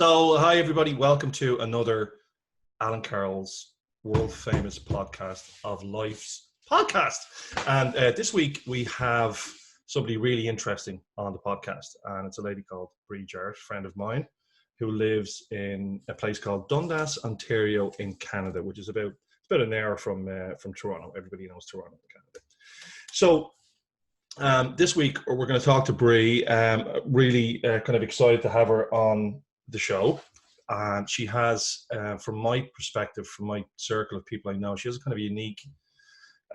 So, hi everybody, welcome to another Alan Carroll's world famous podcast of Life's podcast. And this week we have somebody really interesting on the podcast, and it's a lady called Brie Jarret, a friend of mine, who lives in a place called Dundas, Ontario, in Canada, which is about an hour from Toronto. Everybody knows Toronto, Canada. So. This week we're going to talk to Brie. Really kind of excited to have her on the show, and she has, from my perspective, from my circle of people I know, she has a kind of a unique.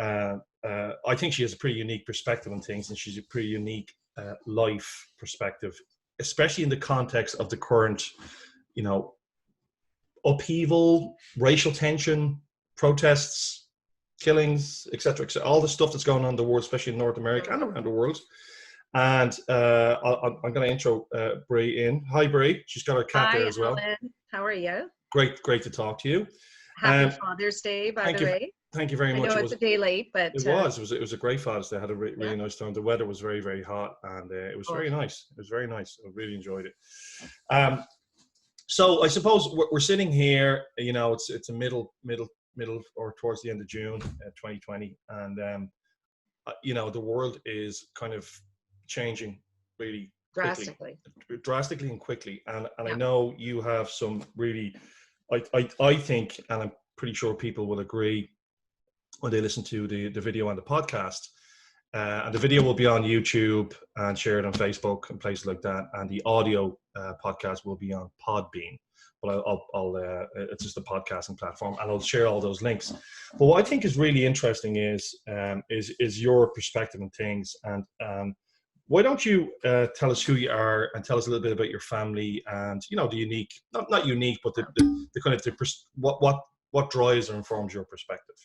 I think she has a pretty unique perspective on things, and she's a pretty unique life perspective, especially in the context of the current, upheaval, racial tension, protests, killings, etc., all the stuff that's going on in the world, especially in North America and around the world. And I'm going to intro Brie in. Hi, Brie. She's got her cat there as well. Alan. How are you? Great to talk to you. Happy Father's Day, by the way. Thank you very much. I know it's a day late, but it was a great Father's Day. I had a really nice time. The weather was very, very hot, and it was very nice. It was very nice. I really enjoyed it. So I suppose we're sitting here. It's a middle or towards the end of June 2020, and the world is kind of changing really drastically and quickly, and I know you have some really, I think, and I'm pretty sure people will agree when they listen to the video and the podcast, and the video will be on YouTube and shared on Facebook and places like that, and the audio podcast will be on Podbean. But it's just a podcasting platform, and I'll share all those links. But what I think is really interesting is your perspective on things. And why don't you tell us who you are and tell us a little bit about your family and the unique, not unique, but the kind of what drives or informs your perspective.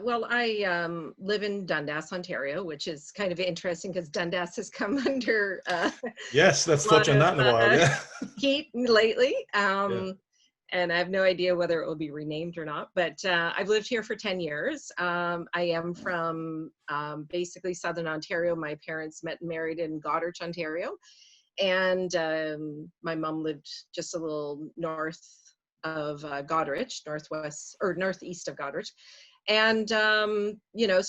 Well, I live in Dundas, Ontario, which is kind of interesting because Dundas has come under yes, let's touch on that in a while. Heat lately, and I have no idea whether it will be renamed or not. But I've lived here for 10 years. I am from basically Southern Ontario. My parents met and married in Goderich, Ontario, and my mom lived just a little north of Goderich, northeast of Goderich. And, so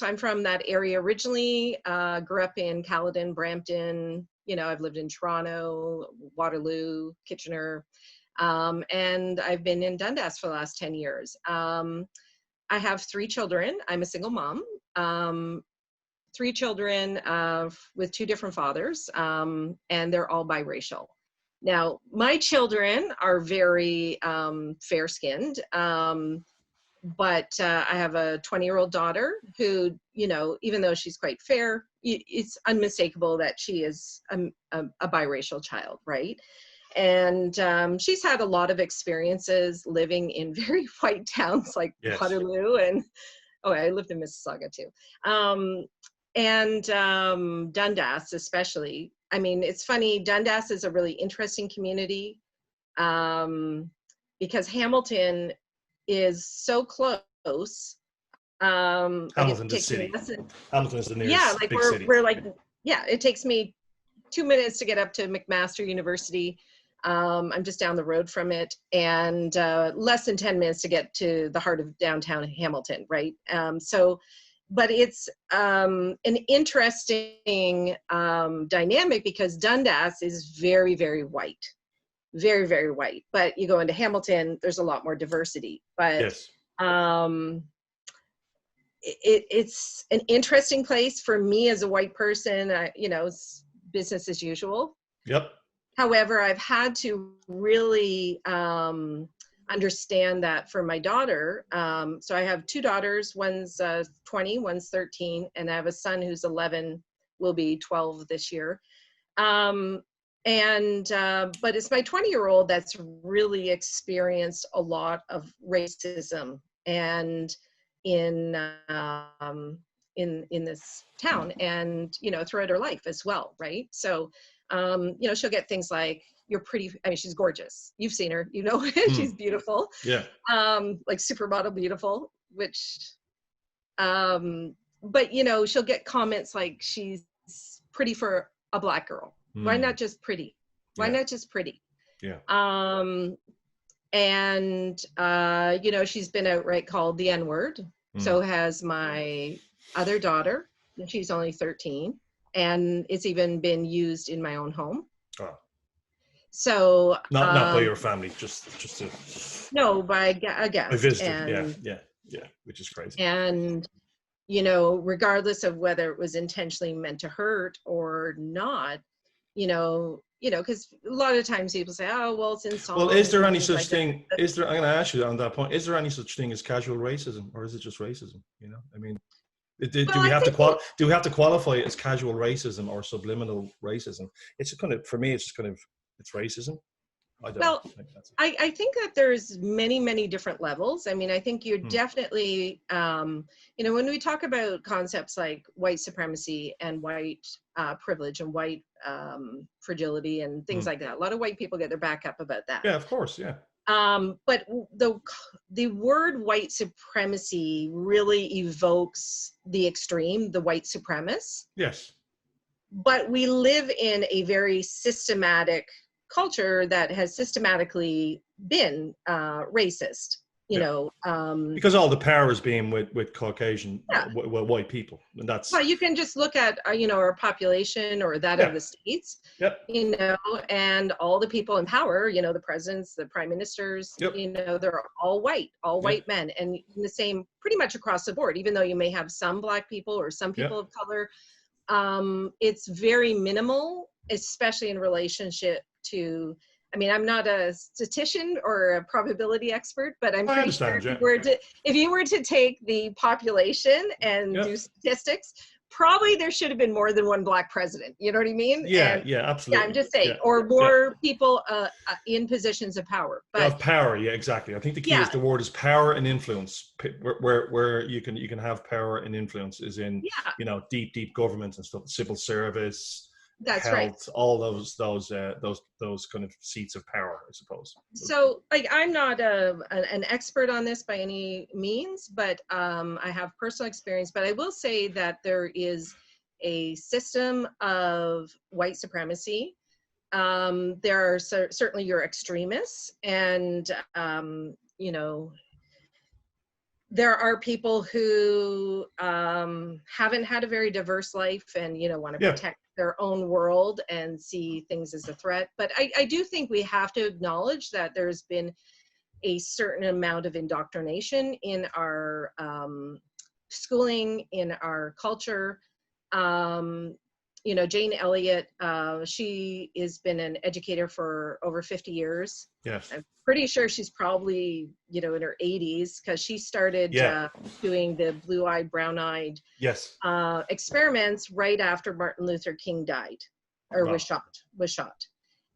I'm from that area originally, grew up in Caledon, Brampton, I've lived in Toronto, Waterloo, Kitchener, and I've been in Dundas for the last 10 years. I have 3 children. I'm a single mom, 3 children with 2 different fathers, and they're all biracial. Now, my children are very fair-skinned, but I have a 20-year-old daughter who, even though she's quite fair, it's unmistakable that she is a biracial child, right? And she's had a lot of experiences living in very white towns like Waterloo, and I lived in Mississauga too. And Dundas especially. I mean, it's funny, Dundas is a really interesting community because Hamilton is so close. Hamilton, the city. Hamilton is the nearest big city. It takes me 2 minutes to get up to McMaster University. I'm just down the road from it, and less than 10 minutes to get to the heart of downtown Hamilton, right? But it's an interesting dynamic because Dundas is very, very white. Very, very white. But you go into Hamilton, there's a lot more diversity. But it's an interesting place for me as a white person. It's business as usual. Yep. However, I've had to really understand that for my daughter. So I have 2 daughters. One's 20, one's 13, and I have a son who's 11, will be 12 this year. But it's my 20-year-old that's really experienced a lot of racism and in this town and, throughout her life as well. Right. So, she'll get things like, "You're pretty." I mean, she's gorgeous. You've seen her, she's beautiful. Yeah. Like supermodel beautiful, which, but, she'll get comments like she's pretty for a Black girl. Why not just pretty? Why not just pretty? Yeah. And she's been outright called the N-word. So has my other daughter, and she's only 13, and it's even been used in my own home. Oh. So not by your family, just to no, by a guest. A visitor. And, yeah, which is crazy. And regardless of whether it was intentionally meant to hurt or not, because a lot of times people say, oh, well, it's in songs. Well, is there any such thing? I'm going to ask you on that point. Is there any such thing as casual racism, or is it just racism? I mean, do we have to qualify it as casual racism or subliminal racism? It's kind of, for me, it's just kind of, it's racism. I think that there's many, many different levels. I mean, I think you're definitely, when we talk about concepts like white supremacy and white privilege and white fragility and things like that, a lot of white people get their back up about that. Yeah, of course, yeah. But the word white supremacy really evokes the extreme, the white supremacist. Yes. But we live in a very systematic culture that has systematically been racist, because all the power is being with Caucasian, white people, and that's. Well, you can just look at our population or that of the states, and all the people in power, the presidents, the prime ministers, they're all white men, and the same pretty much across the board. Even though you may have some Black people or some people of color, it's very minimal, especially in relationship to, I mean, I'm not a statistician or a probability expert, but I'm pretty sure if you were to take the population and do statistics, probably there should have been more than one Black president. You know what I mean? Yeah, absolutely. Yeah, I'm just saying, or more people in positions of power. But of power, yeah, exactly. I think the key is the word is power and influence. Where you can have power and influence is in deep government and stuff, civil service. That's health, right. All those kind of seats of power, I suppose. So, I'm not an expert on this by any means, but I have personal experience. But I will say that there is a system of white supremacy. There are certainly your extremists, and there are people who haven't had a very diverse life and want to protect their own world and see things as a threat. But I do think we have to acknowledge that there's been a certain amount of indoctrination in our schooling, in our culture. Jane Elliott, she has been an educator for over 50 years. Yes. I'm pretty sure she's probably, in her 80s, because she started doing the blue-eyed, brown-eyed experiments right after Martin Luther King died, or was shot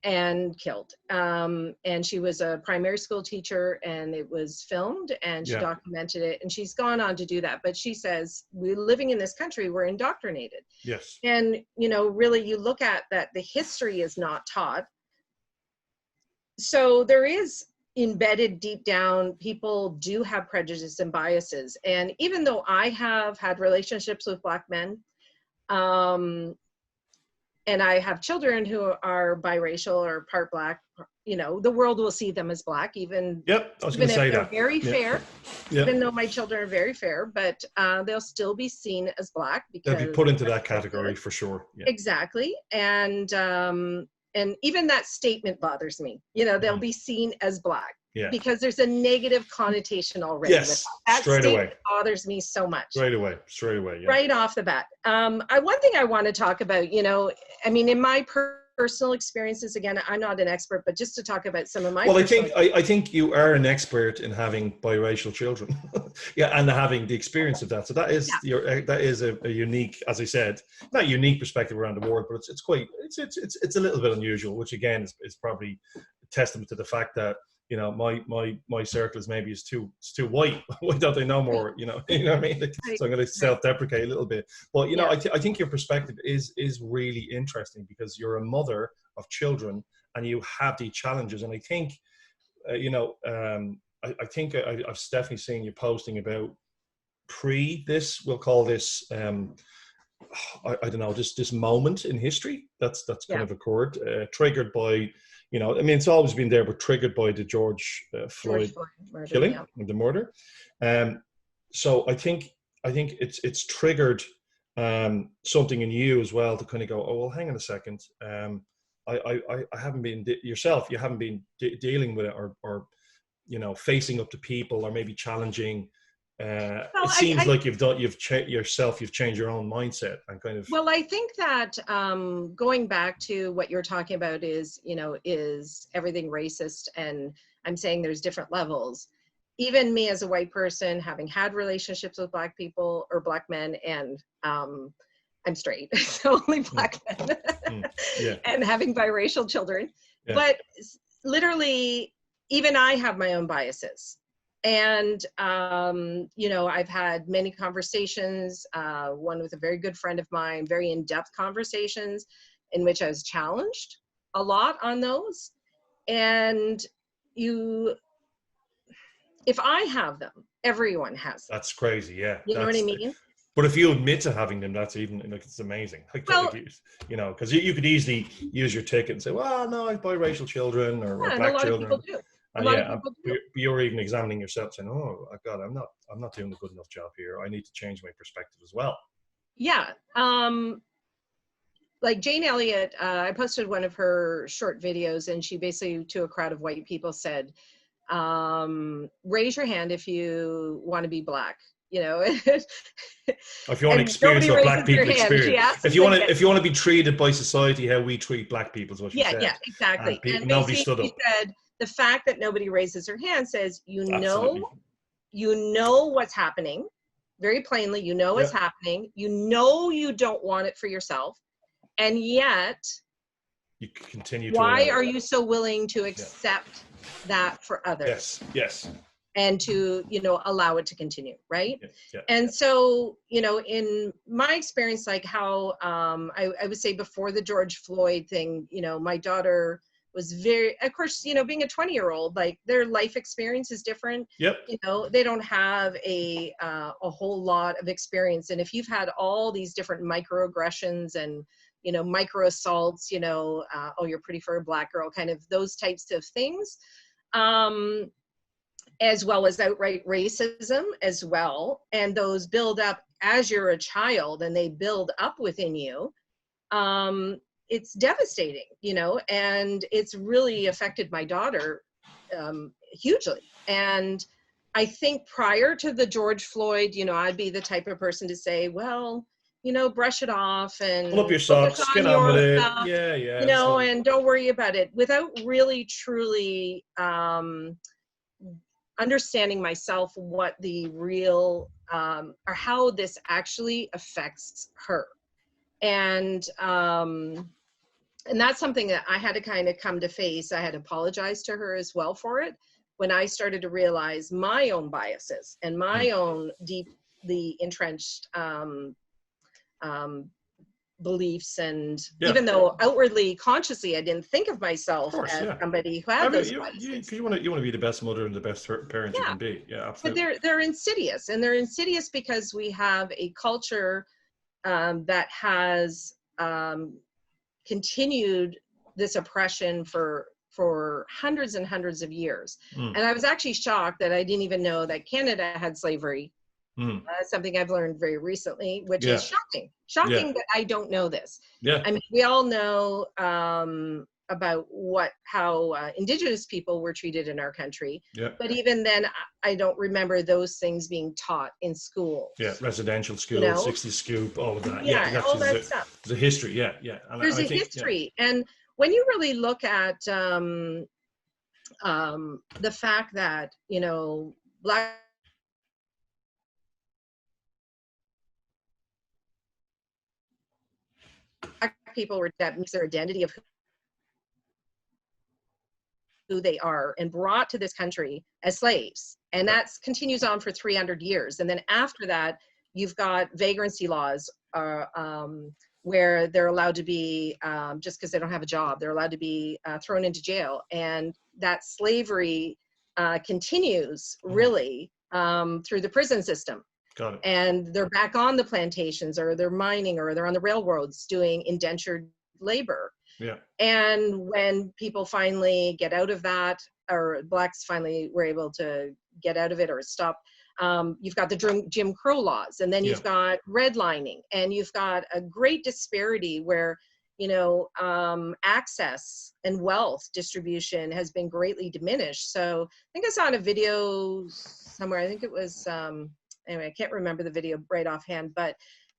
and killed. And she was a primary school teacher, and it was filmed, and she documented it, and she's gone on to do that. But she says, we're living in this country, we're indoctrinated. Yes. And, really you look at that, the history is not taught. So there is embedded deep down, people do have prejudice and biases. And even though I have had relationships with Black men, and I have children who are biracial or part Black, the world will see them as Black, even if they're very fair, even though my children are very fair, but they'll still be seen as Black because they'll be put into that category for sure. Yeah. Exactly. And even that statement bothers me. They'll be seen as Black because there's a negative connotation already. Yes, that straight statement away. Bothers me so much. Straight away. Yeah. Right off the bat. One thing I want to talk about, in my personal experiences, again, I'm not an expert, but just to talk about some of my. Well, I think you are an expert in having biracial children, and having the experience of that. So that is that is a unique, as I said, not unique perspective around the world, but it's a little bit unusual, which again is probably a testament to the fact that my circle is too white. Why don't they know more? You know what I mean? So I'm going to self-deprecate a little bit, but I think your perspective is really interesting because you're a mother of children and you have the challenges. And I think, I think I've definitely seen you posting about we'll call this, I don't know, this moment in history that's kind of occurred, triggered by you know, I mean, it's always been there, but triggered by the George Floyd murder, killing, yeah. the murder. So I think it's triggered something in you as well to kind of go, oh well, hang on a second. I haven't been yourself. You haven't been dealing with it, or you know, facing up to people, or maybe challenging. Well, it seems like you've changed your own mindset and kind of. Well, I think that going back to what you're talking about is, you know, is everything racist? And I'm saying there's different levels. Even me as a white person, having had relationships with Black people or Black men, and I'm straight, so only Black men, Yeah. and having biracial children. Yeah. But literally, even I have my own biases. And, you know, I've had many conversations, one with a very good friend of mine, very in-depth conversations in which I was challenged a lot on those. And if I have them, everyone has them. That's crazy. Yeah. You know what I mean? But if you admit to having them, that's even, like, it's amazing. Well, you know, because you could easily use your ticket and say, well, no, I have biracial children or yeah, and Black a lot children. of people do. You're even examining yourself, saying, "Oh, God, I'm not doing a good enough job here. I need to change my perspective as well." Yeah, like Jane Elliott, I posted one of her short videos, and she basically, to a crowd of white people, said, "Raise your hand if you want to be Black." You know, if you want to experience what Black people experience, if you want to be treated by society how we treat Black people, is what she said. Yeah, exactly. And nobody stood up. She said, the fact that nobody raises their hand says, Absolutely. you know what's happening very plainly. You know what's happening. You know you don't want it for yourself, and yet you continue. Why are you so willing to accept that for others? Yes. And to, you know, allow it to continue, right? Yeah. And so, you know, in my experience, like how I would say before the George Floyd thing, you know, my daughter was very, of course, you know, being a 20-year-old, like their life experience is different. Yep. You know, they don't have a whole lot of experience. And if you've had all these different microaggressions and, you know, micro assaults, you know, oh, you're pretty for a Black girl, kind of those types of things, as well as outright racism as well. And those build up as you're a child and they build up within you. It's devastating, you know, and it's really affected my daughter hugely. And I think prior to the George Floyd, you know, I'd be the type of person to say, well, you know, brush it off and pull up your socks, get on with it. Yeah. You know, and don't worry about it, without really truly understanding myself what the real or how this actually affects her. And that's something that I had to kind of come to face. I had to apologize to her as well for it when I started to realize my own biases and my own deeply entrenched beliefs. And even though outwardly, consciously, I didn't think of myself as somebody who had those biases. You want to be the best mother and the best parent you can be. Yeah, absolutely. But they're insidious, and they're insidious because we have a culture that has continued this oppression for hundreds and hundreds of years. And I was actually shocked that I didn't even know that Canada had slavery. Something I've learned very recently, which is shocking that I don't know this. I mean, we all know about how Indigenous people were treated in our country, but even then I don't remember those things being taught in school. Residential school, you know? 60 scoop, all of that. All that stuff. There's a history. And there's a history. And when you really look at the fact that, you know, Black people were, that means their identity of who they are, and brought to this country as slaves. And that continues on for 300 years. And then after that, you've got vagrancy laws where they're allowed to be, just because they don't have a job, they're allowed to be thrown into jail. And that slavery continues really through the prison system. Got it. And they're back on the plantations, or they're mining, or they're on the railroads doing indentured labor. Yeah. And when people finally get out of that, or blacks finally were able to get out of it or stop, you've got the Jim Crow laws, and then Yeah. you've got redlining, and you've got a great disparity where, access and wealth distribution has been greatly diminished. So I think I saw in a video somewhere, I think it was, anyway, I can't remember the video right offhand, but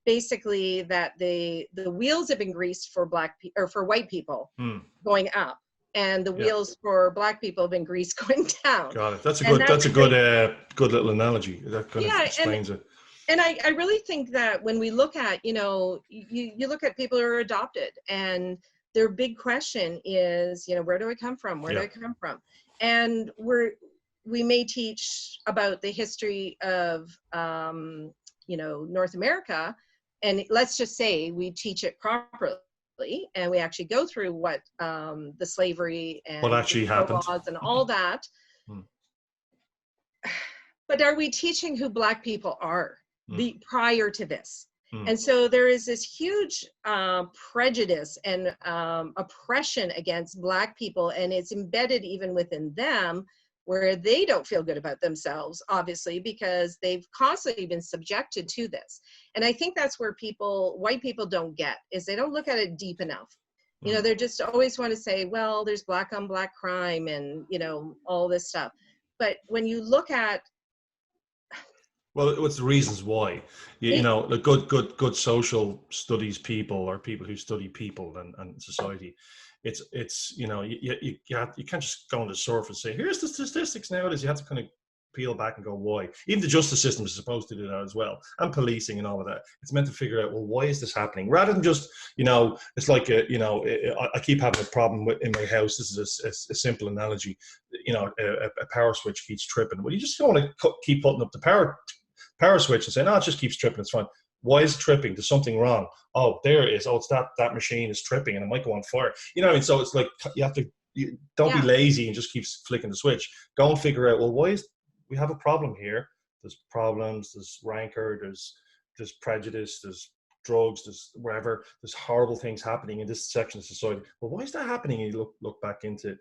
basically that the wheels have been greased for or for white people going up, and the wheels for black people have been greased going down. Got it. That's a And good. That's a good. Good little analogy. That kind of explains it. And I really think that when we look at, you look at people who are adopted, and their big question is, where do I come from? Where do I come from? And we may teach about the history of, North America, and let's just say we teach it properly, and we actually go through what the slavery and what actually happened laws and all that. But are we teaching who Black people are prior to this? And so there is this huge prejudice and oppression against Black people, and it's embedded even within them, where they don't feel good about themselves, obviously, because they've constantly been subjected to this. And I think that's where white people don't get, is they don't look at it deep enough. They're just always want to say, well, there's Black on Black crime and, all this stuff. But when you look at, well, what's the reasons why? The good social studies people, or people who study people and society, it's you can't just go on the surface and say, here's the statistics nowadays. You have to kind of peel back and go, why? Even the justice system is supposed to do that as well, and policing and all of that. It's meant to figure out, well, why is this happening? Rather than just, it's like, I keep having a problem in my house. This is a simple analogy. A power switch keeps tripping. Well, you just don't want to keep putting up the power switch and say, no, it just keeps tripping, it's fine. Why is it tripping? There's something wrong. Oh, there it is. Oh, it's that machine is tripping and it might go on fire. You know what I mean? So it's like, you have to, don't be lazy and just keep flicking the switch. Go and figure out, well, we have a problem here. There's problems, there's rancor, there's prejudice, there's drugs, there's wherever, there's horrible things happening in this section of society. Well, why is that happening? And you look back into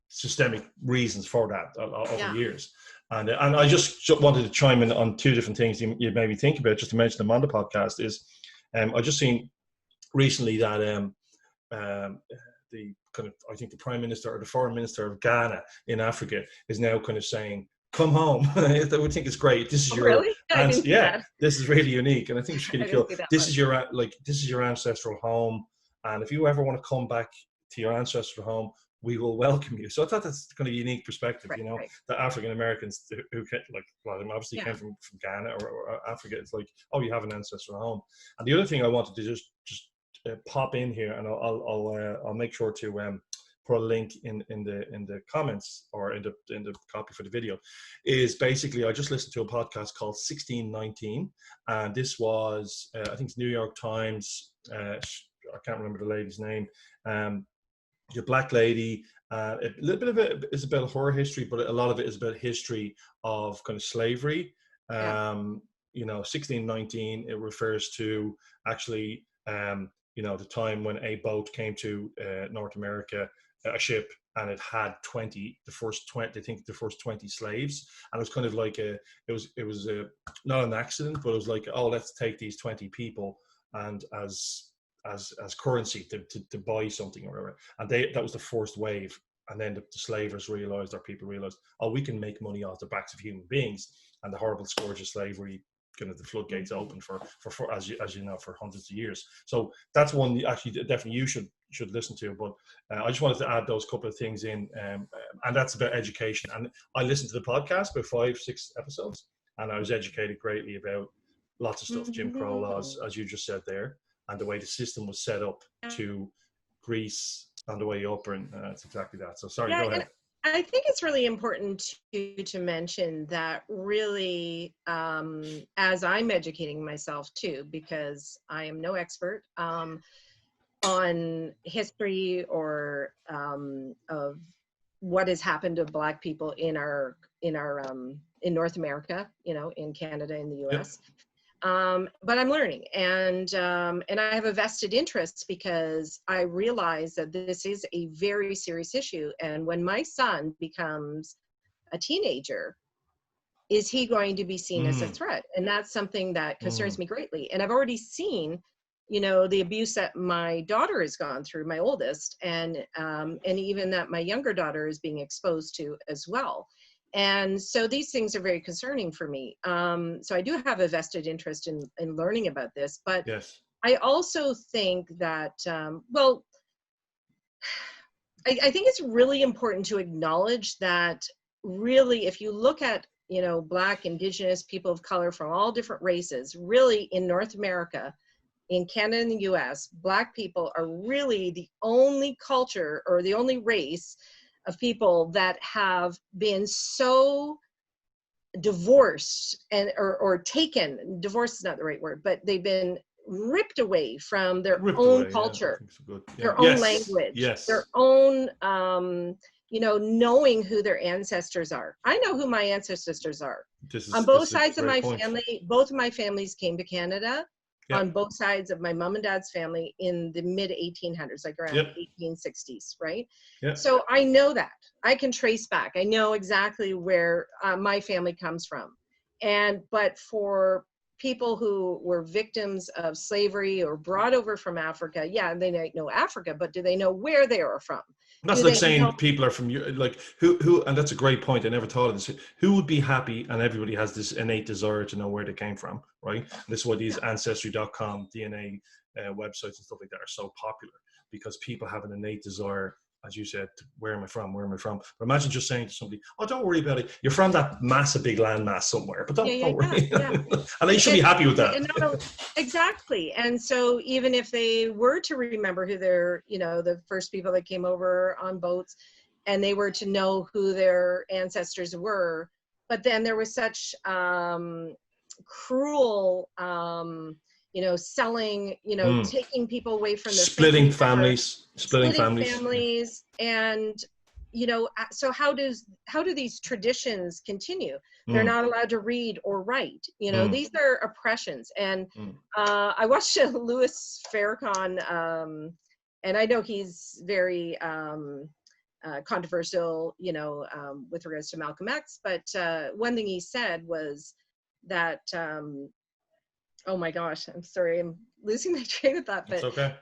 systemic reasons for that over years. And I just wanted to chime in on two different things you made me think about, just to mention them on the podcast, is I just seen recently that I think the Prime Minister or the Foreign Minister of Ghana in Africa is now kind of saying, come home. I would think it's great. This is really? This is really unique, and I think it's really cool. This is your ancestral home, and if you ever want to come back to your ancestral home, we will welcome you. So I thought that's kind of a unique perspective, that African Americans who came, like a lot of them obviously came from Ghana or Africa. It's like, oh, you have an ancestral home. And the other thing I wanted to just pop in here, and I'll make sure to put a link in the comments or in the copy for the video, is basically I just listened to a podcast called 1619, and this was I think it's New York Times. I can't remember the lady's name. Your Black lady. A little bit of it is about her history, but a lot of it is about history of kind of slavery. 1619, it refers to actually the time when a boat came to North America, a ship, and it had the first 20 slaves, and it was kind of like it was not an accident, but it was like, oh, let's take these 20 people and as currency to buy something or whatever. And that was the first wave. And then the slavers realized, or people realized, oh, we can make money off the backs of human beings. And the horrible scourge of slavery, kind of the floodgates open for as you know, for hundreds of years. So that's one actually definitely you should listen to. But I just wanted to add those couple of things in, and that's about education. And I listened to the podcast, about 5-6 episodes, and I was educated greatly about lots of stuff, Jim Crow laws, as you just said there, and the way the system was set up to grease on the way up, and it's exactly that. So sorry, go ahead. I think it's really important to mention that really, as I'm educating myself too, because I am no expert on history or of what has happened to Black people in North America, in Canada, in the U.S. but I'm learning, and I have a vested interest because I realize that this is a very serious issue. And when my son becomes a teenager, is he going to be seen as a threat? And that's something that concerns me greatly. And I've already seen, you know, the abuse that my daughter has gone through, my oldest, and even that my younger daughter is being exposed to as well. And so these things are very concerning for me. So I do have a vested interest in learning about this, but yes. I also think that, well, I think it's really important to acknowledge that really, if you look at, you know, Black, Indigenous, people of color from all different races, really in North America, in Canada and the US, Black people are really the only culture or the only race of people that have been so divorced or taken, divorce is not the right word, but they've been ripped away from their own culture, their own language, their own, you know, knowing who their ancestors are. I know who my ancestors are. On both sides of my family, both of my families came to Canada. On both sides of my mom and dad's family in the mid 1800s, like around 1860s, right? So I know that. I can trace back. I know exactly where my family comes from. But for people who were victims of slavery or brought over from Africa, yeah, they might know Africa, but do they know where they are from? That's like saying people are from, like, who, and that's a great point. I never thought of this. Who would be happy? And everybody has this innate desire to know where they came from, right? This is why these Ancestry.com, DNA websites and stuff like that are so popular, because people have an innate desire, as you said, where am I from? Where am I from? But imagine just saying to somebody, oh, don't worry about it. You're from that massive big landmass somewhere, but don't worry. And they should be happy with that. Exactly. And so even if they were to remember who they're, you know, the first people that came over on boats, and they were to know who their ancestors were, but then there was such cruel, you know, selling, you know, taking people away from their splitting families. And, you know, so how do these traditions continue? They're not allowed to read or write. You know, these are oppressions. And I watched Louis Farrakhan, and I know he's very controversial, you know, with regards to Malcolm X. But one thing he said was that, oh my gosh, I'm sorry, I'm losing my train of thought. But it's okay.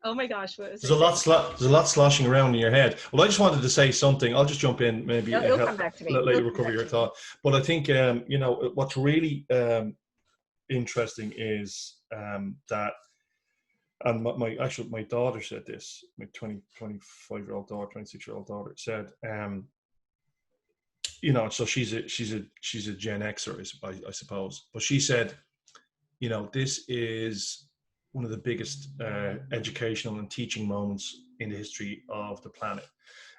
Oh my gosh, what was there's a lot sloshing around in your head. Well, I just wanted to say something. I'll just jump in, maybe it'll come back to me. Let you recover your thought. But I think you know, what's really interesting is that, and my daughter said this, my 25-year-old daughter, 26-year-old daughter said, you know, so she's a Gen Xer, I suppose, but she said, you know, this is one of the biggest educational and teaching moments in the history of the planet,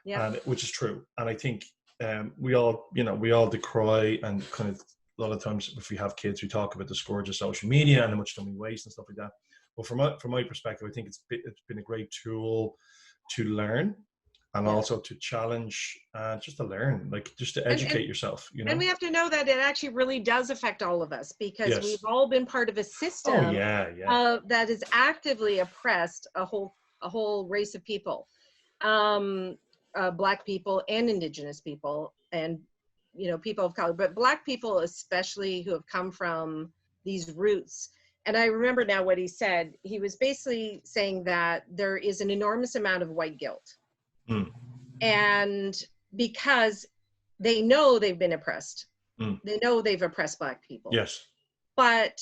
and which is true. And I think we all decry, and kind of a lot of times if we have kids, we talk about the scourge of social media and how much time we waste and stuff like that. But from my perspective, I think it's been a great tool to learn, and also to challenge, just to learn, like just to educate yourself, you know. And we have to know that it actually really does affect all of us, because we've all been part of a system that has actively oppressed a whole race of people, Black people and Indigenous people, and, you know, people of color, but Black people especially, who have come from these roots. And I remember now what he said. He was basically saying that there is an enormous amount of white guilt. And because they know they've been oppressed, they know they've oppressed Black people. Yes. But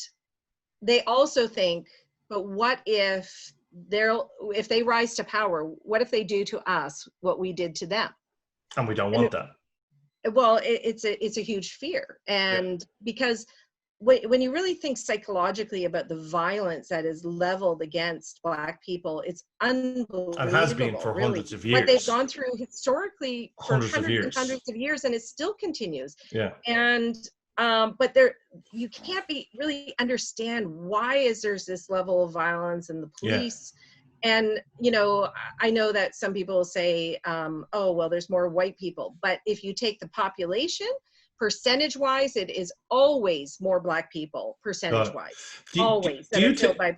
they also think, but what if they rise to power, what if they do to us what we did to them? And we don't want that. Well, it's a huge fear. And because when you really think psychologically about the violence that is leveled against Black people, it's unbelievable. And has been for hundreds of years. What they've gone through historically for hundreds and hundreds of years, and it still continues. Yeah. And but you can't really understand why there's this level of violence in the police. And, you know, I know that some people say, oh, well, there's more white people. But if you take the population percentage-wise, it is always more Black people, percentage-wise, always, do that you are killed by.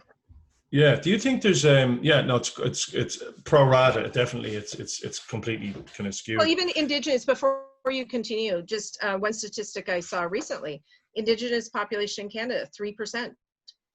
Yeah. Do you think there's no, it's pro rata. Definitely, it's completely kind of skewed. Well, even Indigenous. Before you continue, just one statistic I saw recently: Indigenous population in Canada, 3%.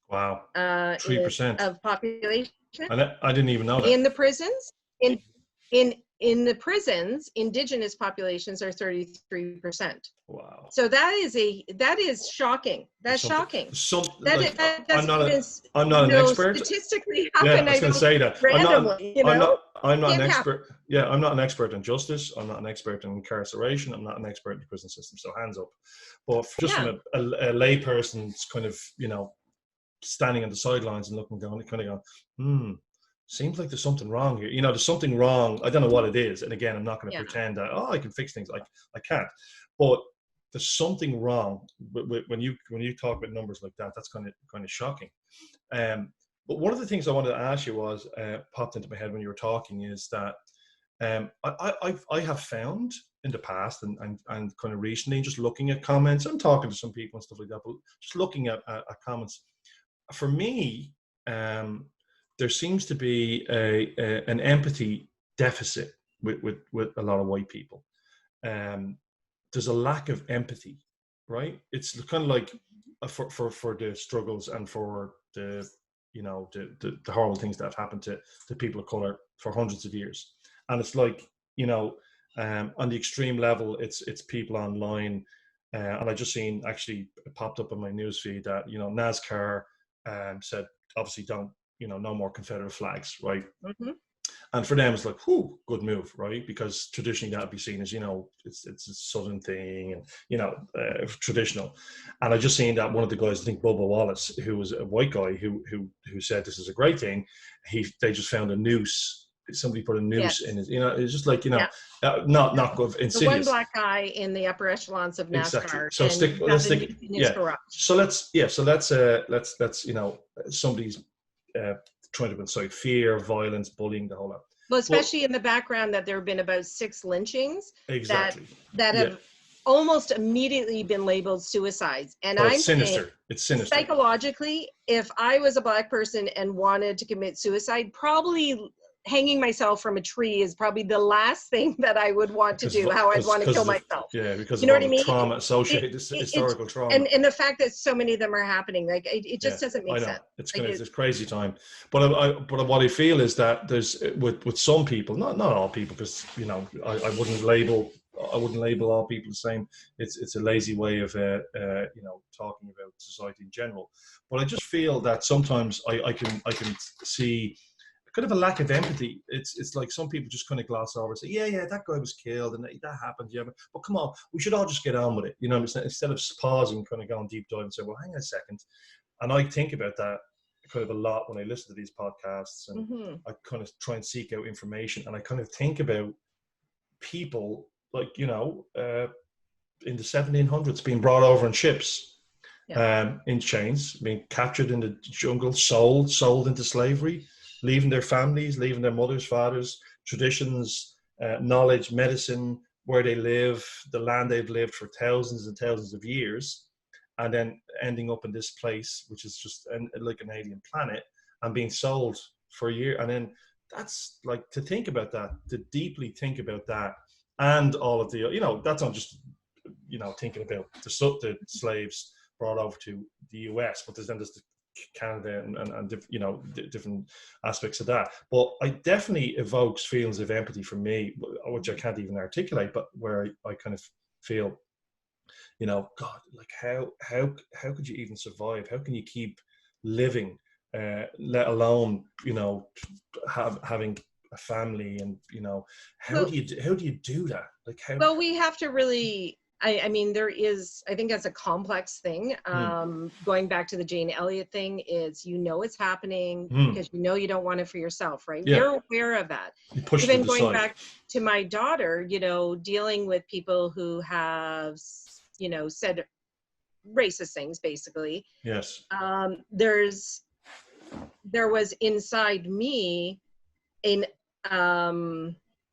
Wow, 3% of population. I didn't even know that. In the prisons, in the prisons, Indigenous populations are 33%. Wow. So that is shocking. That's shocking. I'm not an expert. Statistically, how yeah, can I was going to say that. randomly, I'm not an Can't expert. Yeah, I'm not an expert in justice. I'm not an expert in incarceration. I'm not an expert in the prison system. So hands up. But just from a lay person's kind of, standing on the sidelines and looking down, kind of going, seems like there's something wrong here. There's something wrong. I don't know what it is. And again, I'm not going to pretend that, I can fix things. I can't. But there's something wrong when you talk about numbers like that. That's kind of shocking. But one of the things I wanted to ask you was popped into my head when you were talking is that I have found in the past and kind of recently, just looking at comments, I'm talking to some people and stuff like that, but just looking at comments, for me, there seems to be an empathy deficit with a lot of white people. There's a lack of empathy, right? It's kind of like for the struggles and for the horrible things that have happened to people of color for hundreds of years. And it's like, on the extreme level, it's people online. And I just seen, actually it popped up on my newsfeed that, NASCAR said, obviously don't, no more Confederate flags, right? Mm-hmm. And for them, it's like, whoo, good move, right? Because traditionally that would be seen as, it's a Southern thing and, traditional. And I just seen that one of the guys, I think Bubba Wallace, who was a white guy who said this is a great thing. They just found a noose. Somebody put a noose in his, it's just like, not good, insidious. The one Black guy in the upper echelons of NASCAR. Exactly. So let's stick. Yeah. Corrupt. So let's somebody's trying to incite fear, violence, bullying, the whole lot. Well, especially in the background that there have been about 6 lynchings. Exactly. That have almost immediately been labeled suicides. And it's sinister. It's sinister. Psychologically, if I was a Black person and wanted to commit suicide, probably hanging myself from a tree is probably the last thing that I would want to do. How I'd want to kill myself. Yeah, because you know of what I mean? Trauma associated, historical trauma, and the fact that so many of them are happening, like it just doesn't make sense. It's a crazy time. But what I feel is that there's with some people, not all people, because I wouldn't label all people the same. It's a lazy way of talking about society in general. But I just feel that sometimes I can see kind of a lack of empathy. It's like some people just kind of gloss over and say, yeah, that guy was killed and that happened. Yeah, but come on, we should all just get on with it. Instead of pausing, kind of going deep dive and say, well, hang on a second. And I think about that kind of a lot when I listen to these podcasts, and I kind of try and seek out information, and I kind of think about people like, in the 1700s being brought over in ships, in chains, being captured in the jungle, sold into slavery, leaving their families, leaving their mothers, fathers, traditions, knowledge, medicine, where they live, the land they've lived for thousands and thousands of years, and then ending up in this place, which is just like an alien planet, and being sold for a year. And then that's like, to think about that, to deeply think about that, and all of the, that's not just, thinking about the slaves brought over to the US, but there's Canada and different aspects of that. But it definitely evokes feelings of empathy for me, which I can't even articulate, but where I kind of feel, God, like how could you even survive? How can you keep living, let alone having a family, and how do you do that? Like how? Well, we have to really. I mean, there is, I think that's a complex thing. Going back to the Jane Elliott thing, is it's happening because you don't want it for yourself, right? Yeah. We're aware of that. Even going back to my daughter, dealing with people who have, said racist things, basically. Yes. There was inside me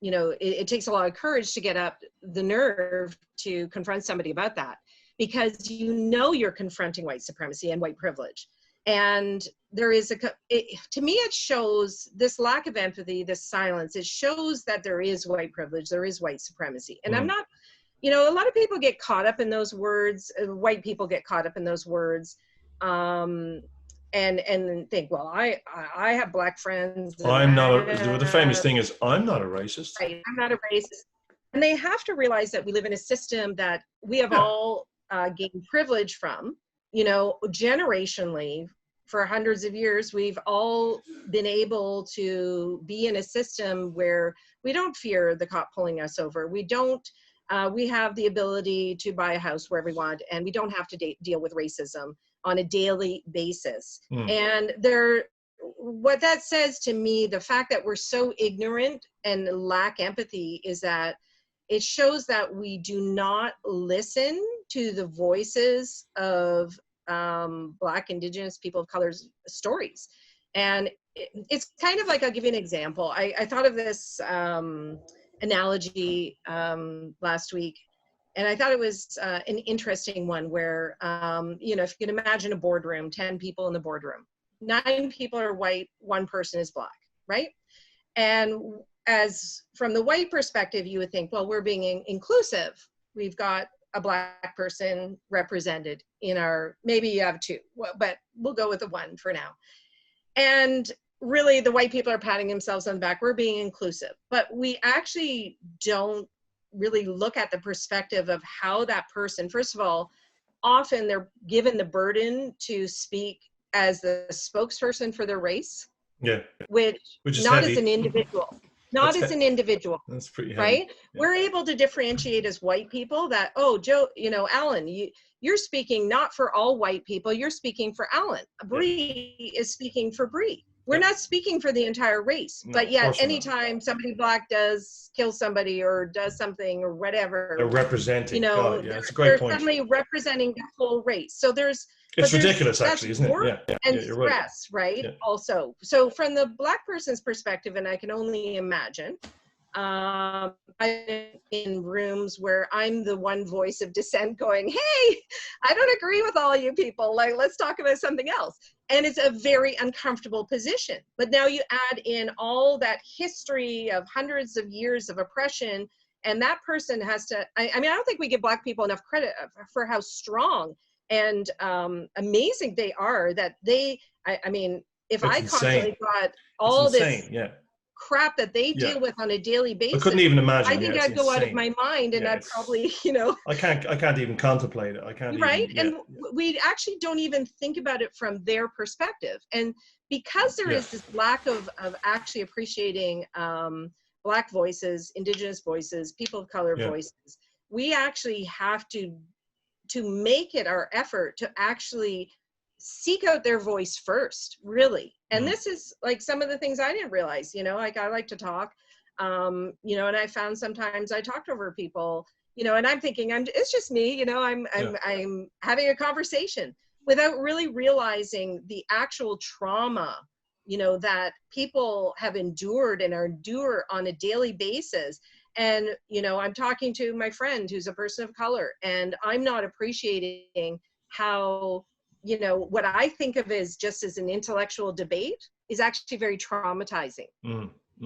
you know, it takes a lot of courage to get up the nerve to confront somebody about that, because you know you're confronting white supremacy and white privilege. And there is to me, it shows this lack of empathy, this silence. It shows that there is white privilege, there is white supremacy. And I'm not, you know, a lot of people get caught up in those words. White people get caught up in those words, and think, well, I have black friends. I'm not. The famous thing is, I'm not a racist. Right, I'm not a racist. And they have to realize that we live in a system that we have all gained privilege from. You know, generationally, for hundreds of years, we've all been able to be in a system where we don't fear the cop pulling us over. We don't, we have the ability to buy a house wherever we want, and we don't have to deal with racism on a daily basis. And what that says to me, the fact that we're so ignorant and lack empathy, is that it shows that we do not listen to the voices of Black, Indigenous, people of color's stories. And it's kind of like, I'll give you an example. I thought of this analogy last week, and I thought it was an interesting one where, you know, if you can imagine a boardroom, 10 people in the boardroom, 9 people are white, 1 person is Black, right? And as from the white perspective, you would think, well, we're being inclusive. We've got a Black person represented in our, maybe you have 2, but we'll go with the 1 for now. And really the white people are patting themselves on the back. We're being inclusive, but we actually don't really look at the perspective of how that person, first of all, often they're given the burden to speak as the spokesperson for their race. Yeah. Which is not heavy. As an individual. Not as an individual. That's pretty heavy. Right? Yeah. We're able to differentiate as white people that, oh, Joe, you know, Alan, you're speaking not for all white people, you're speaking for Alan. Brie is speaking for Brie. We're not speaking for the entire race, but yet anytime somebody Black does kill somebody or does something or whatever, they're representing, you know, that's a great point. They're suddenly representing the whole race. So it's ridiculous, actually, isn't it? Yeah. And stress, right? Yeah. Also, so from the Black person's perspective, and I can only imagine, I'm in rooms where I'm the one voice of dissent going, hey, I don't agree with all you people. Like, let's talk about something else. And it's a very uncomfortable position. But now you add in all that history of hundreds of years of oppression, and that person has to, I mean, I don't think we give Black people enough credit for how strong and amazing they are, that they, I mean, if I constantly got all this crap that they deal with on a daily basis, I couldn't even imagine. I think I'd go out of my mind, and I'd probably, you know, I can't even contemplate it. I can't. Right. And we actually don't even think about it from their perspective. And because there is this lack of actually appreciating Black voices, Indigenous voices, people of color voices, we actually have to make it our effort to actually seek out their voice first, really. And this is like some of the things I didn't realize, you know, like I like to talk, you know, and I found sometimes I talked over people, you know, and I'm thinking it's just me, you know, I'm having a conversation without really realizing the actual trauma, you know, that people have endured and endure on a daily basis. And, you know, I'm talking to my friend who's a person of color, and I'm not appreciating how, you know, what I think of as just as an intellectual debate is actually very traumatizing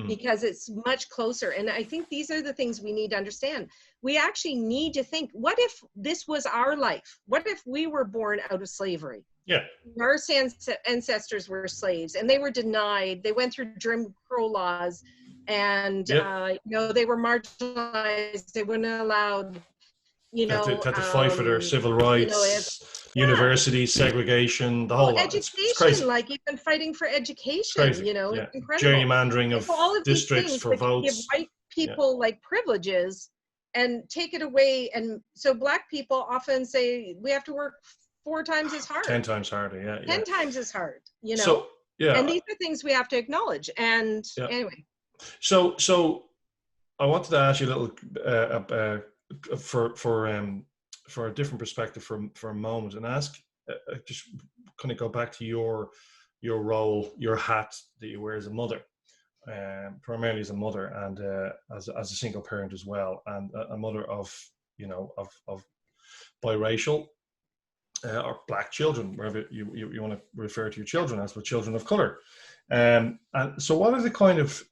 because it's much closer. And I think these are the things we need to understand. We actually need to think, what if this was our life? What if we were born out of slavery? Yeah. Our ancestors were slaves and they were denied. They went through Jim Crow laws, and you know, they were marginalized. They weren't allowed, you know, had to fight for their civil rights, you know, university segregation, the whole education, like even fighting for education, you know, it's incredible. Gerrymandering of all of districts for votes. Give white people like privileges and take it away. And so Black people often say we have to work 4 times as hard. 10 times harder, 10 times as hard, you know. So, and these are things we have to acknowledge. And anyway. So I wanted to ask you a little for a different perspective for a moment, and ask just kind of go back to your role, your hat that you wear as a mother. primarily as a mother and as a single parent as well, and a mother of, of biracial or black children, wherever you want to refer to your children as, but children of color. And so what are the kind of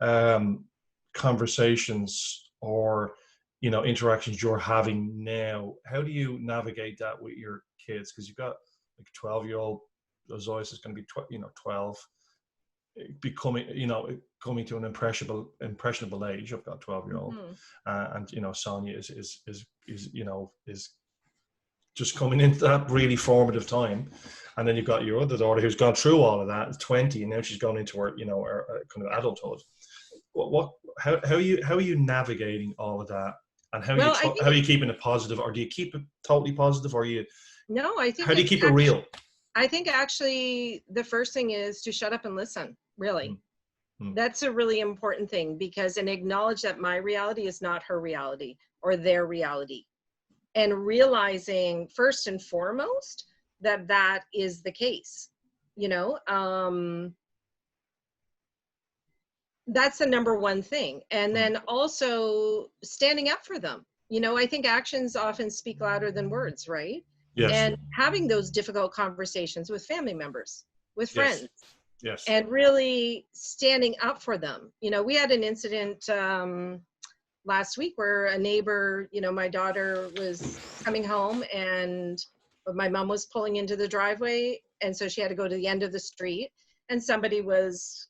conversations or, interactions you're having now? How do you navigate that with your kids? Because you've got like a 12-year-old, Zois is going to be 12, becoming, coming to an impressionable age. I've got a 12-year-old, and Sonia is just coming into that really formative time. And then you've got your other daughter who's gone through all of that, 20, and now she's gone into her, her kind of adulthood. How are you navigating all of that? And how are you keeping it positive, or do you keep it totally positive, or how do you keep it real? I think actually the first thing is to shut up and listen, really. That's a really important thing, and acknowledge that my reality is not her reality or their reality. And realizing first and foremost that is the case, that's the number one thing. And then also standing up for them. I think actions often speak louder than words, right? Yes. And having those difficult conversations with family members, with friends. Yes. And really standing up for them. We had an incident last week where a neighbor, my daughter was coming home and my mom was pulling into the driveway. And so she had to go to the end of the street, and somebody was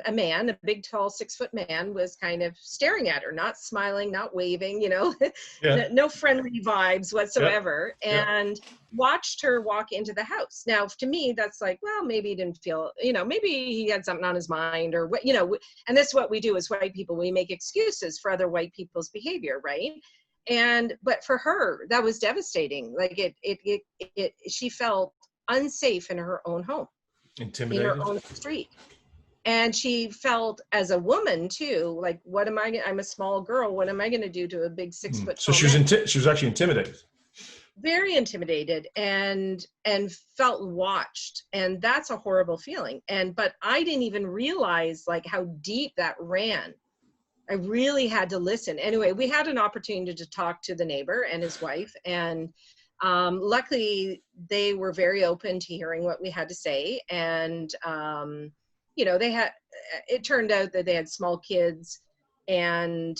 a man, a big, tall, 6-foot man, was kind of staring at her, not smiling, not waving, no friendly vibes whatsoever, and watched her walk into the house. Now, to me, that's like, well, maybe he didn't feel, maybe he had something on his mind, or what, and this is what we do as white people. We make excuses for other white people's behavior, right? But for her, that was devastating. Like she felt unsafe in her own home, intimidated, in her own street. And she felt, as a woman too, like, I'm a small girl, what am I going to do to a big 6-foot so tall she was man? she was actually intimidated, very intimidated, and felt watched. And that's a horrible feeling. But I didn't even realize like how deep that ran. I really had to listen. Anyway, we had an opportunity to talk to the neighbor and his wife, and luckily they were very open to hearing what we had to say. And it turned out that they had small kids, and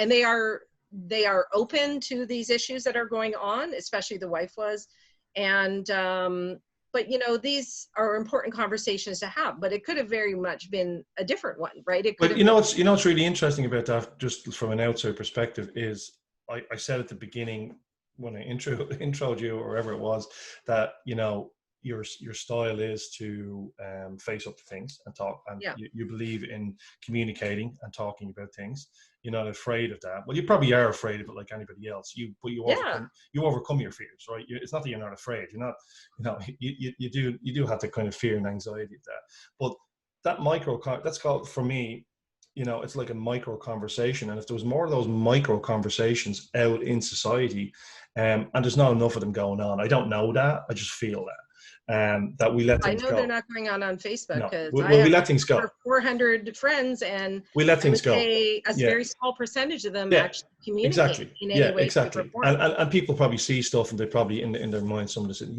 they are open to these issues that are going on, especially the wife was. And but these are important conversations to have, but it could have very much been a different one, right? But what's really interesting about that, just from an outside perspective, is I said at the beginning when I introed you, or whatever it was, that your style is to face up to things and talk, and you believe in communicating and talking about things. You're not afraid of that. Well, you probably are afraid of it like anybody else. You overcome your fears, right? It's not that you're not afraid. You're not. You do have the kind of fear and anxiety of that. But that that's called, for me, it's like a micro conversation. And if there was more of those micro conversations out in society, and there's not enough of them going on, I don't know that. I just feel that. That we let things go. I know they're not going on Facebook, because we let things go. 400 friends, and we let things go. A very small percentage of them actually communicate in any way, shape, or form. And people probably see stuff, and they probably in their mind, somebody said,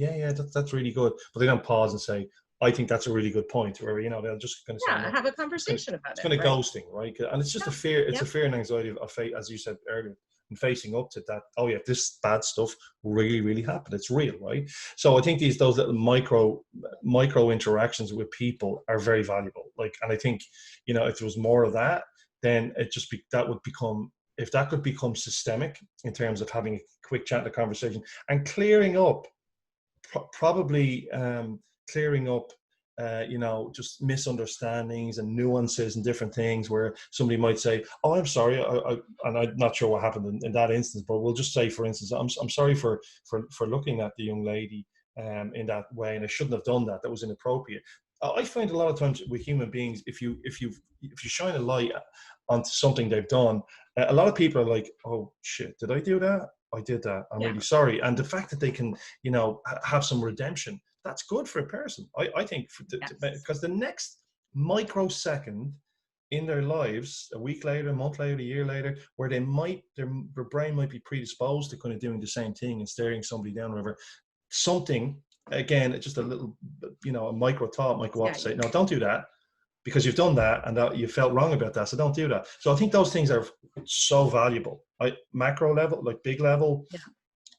that's really good, but they don't pause and say, I think that's a really good point, or they'll just kind of say, have a conversation about it. It's kind of ghosting, right? And it's just a fear. It's a fear and anxiety of fate, as you said earlier. And facing up to that, this bad stuff really, really happened. It's real, right? So I think those little micro interactions with people are very valuable. And I think, if there was more of that, then that could become systemic in terms of having a quick chat, a conversation, and clearing up, just misunderstandings and nuances and different things, where somebody might say, oh, I'm sorry, and I'm not sure what happened in that instance, but we'll just say, for instance, I'm sorry for looking at the young lady in that way, and I shouldn't have done that. That was inappropriate. I find a lot of times with human beings, if you shine a light onto something they've done, a lot of people are like, oh shit, did I do that? I did that. I'm really sorry. And the fact that they can, have some redemption, that's good for a person. I think, because the next microsecond in their lives a week later, a month later, a year later, where they might, their brain might be predisposed to kind of doing the same thing and staring somebody down, or whatever. Something, again, just a little, a micro thought might go up to say, no, don't do that, because you've done that and that you felt wrong about that, so don't do that. So I think those things are so valuable. Macro level, like big level,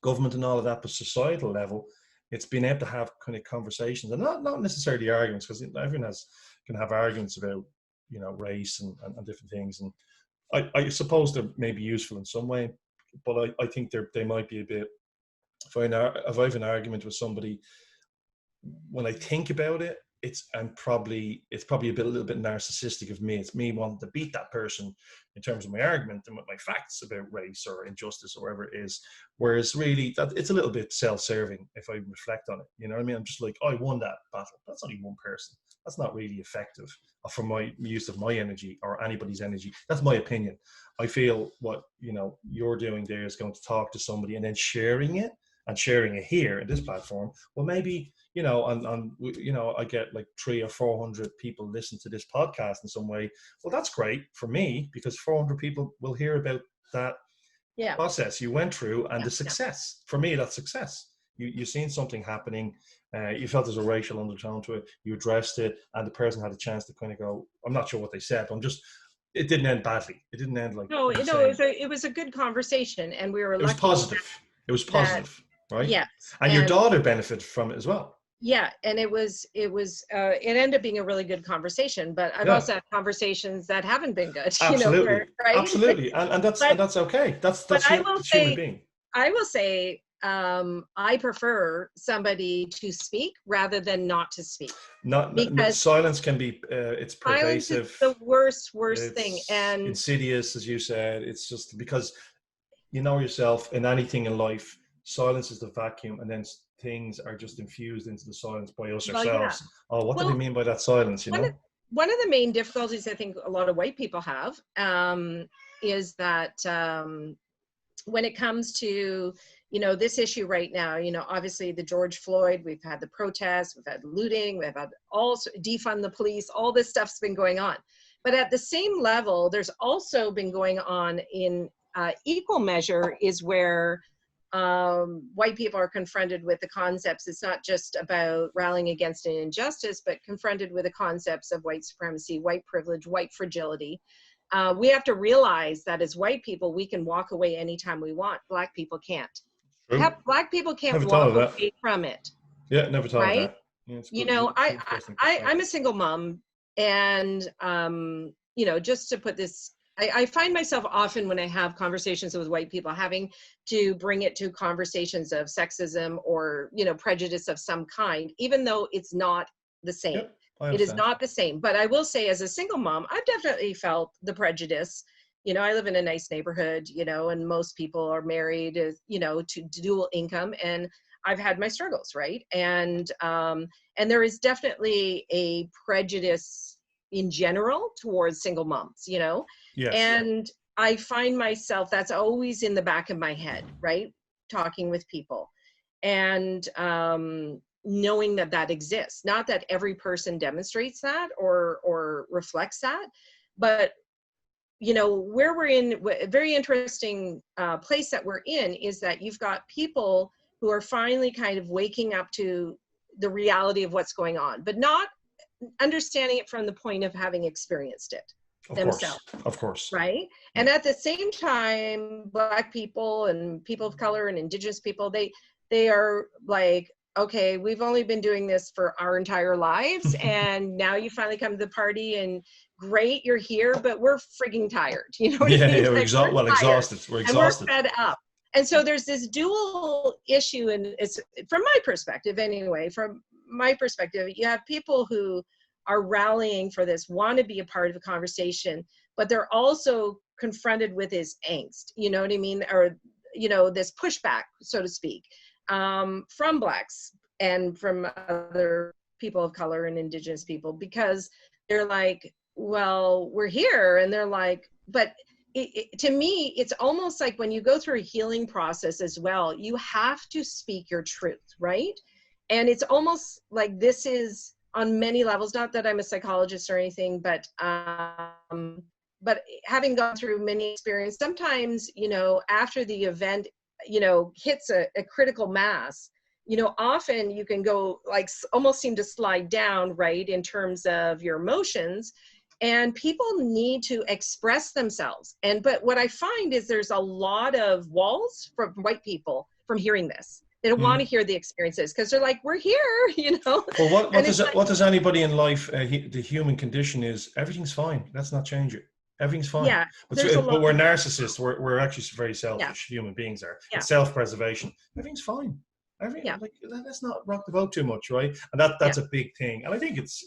government and all of that, but societal level, it's been able to have kind of conversations, and not necessarily arguments, because everyone can have arguments about race and different things, and I suppose they're maybe useful in some way, but I think they might be a bit. If I have an argument with somebody, when I think about it, it's probably a little bit narcissistic of me. It's me wanting to beat that person in terms of my argument and with my facts about race or injustice or whatever it is. Whereas really, that it's a little bit self-serving if I reflect on it. You know what I mean? I'm just like, I won that battle. That's only one person. That's not really effective for my use of my energy or anybody's energy. That's my opinion. I feel what you're doing there is going to talk to somebody and then sharing it here in this platform. Well, maybe I get like 300 or 400 people listen to this podcast in some way. Well, that's great for me, because 400 people will hear about that process you went through and the success. For me, that's success. You've seen something happening. You felt there's a racial undertone to it. You addressed it, and the person had a chance to kind of go, I'm not sure what they said, but it didn't end badly. It didn't end like it was a good conversation, and we were lucky. It was positive, right? Yes. And your daughter benefited from it as well. Yeah, and it ended up being a really good conversation, but I've also had conversations that haven't been good. Absolutely, right? Absolutely, and that's okay. That's human being. I will say, I prefer somebody to speak rather than not to speak. Because silence can be it's pervasive. Silence is the worst thing, and insidious, as you said. It's just because yourself in anything in life. Silence is the vacuum, and then things are just infused into the silence by us ourselves. Oh, what do they mean by that silence? One of the main difficulties I think a lot of white people have is that when it comes to this issue right now, obviously the George Floyd, we've had the protests, we've had looting, we've had all defund the police, all this stuff's been going on. But at the same level, there's also been going on in equal measure is where white people are confronted with the concepts. It's not just about rallying against an injustice, but confronted with the concepts of white supremacy, white privilege, white fragility. We have to realize that as white people, we can walk away anytime we want. Black people can't. Black people can't walk away from it. Yeah, never thought of that. Yeah, I'm a single mom, and just to put this, I find myself often when I have conversations with white people having to bring it to conversations of sexism or, prejudice of some kind, even though it's not the same. Yep, it is not the same. But I will say, as a single mom, I've definitely felt the prejudice. I live in a nice neighborhood, and most people are married, to dual income. And I've had my struggles, right? And there is definitely a prejudice in general towards single moms, Yes. And I find myself, that's always in the back of my head, right? Talking with people and knowing that exists. Not that every person demonstrates that or reflects that, but where we're in a very interesting place that we're in is that you've got people who are finally kind of waking up to the reality of what's going on, but not understanding it from the point of having experienced it themselves. Of course. Right. And at the same time, Black people and people of color and Indigenous people, they are like, okay, we've only been doing this for our entire lives. And now you finally come to the party and great, you're here, but we're freaking tired. You know what I mean? Yeah, we're exhausted. We're exhausted. And we're fed up. And so there's this dual issue, and it's from my perspective anyway, you have people who are rallying for this, want to be a part of the conversation, but they're also confronted with this angst, you know what I mean? Or, this pushback, so to speak, from Blacks and from other people of color and Indigenous people, because they're like, well, we're here. And they're like, but to me, it's almost like when you go through a healing process as well, you have to speak your truth, right? And it's almost like this is on many levels, not that I'm a psychologist or anything, but having gone through many experiences, sometimes, you know, after the event, you know, hits a critical mass, you know, often you can go like almost seem to slide down, right, in terms of your emotions, and people need to express themselves. But what I find is there's a lot of walls from white people from hearing this. They don't want to hear the experiences because they're like, we're here, you know. Well, what does anybody in life? The human condition is everything's fine. Let's not change it. Everything's fine. Yeah, But we're narcissists. We're actually very selfish. Yeah. Human beings are. Yeah. It's self-preservation. Everything's fine. Like, let's not rock the boat too much, right? And that's a big thing. And I think it's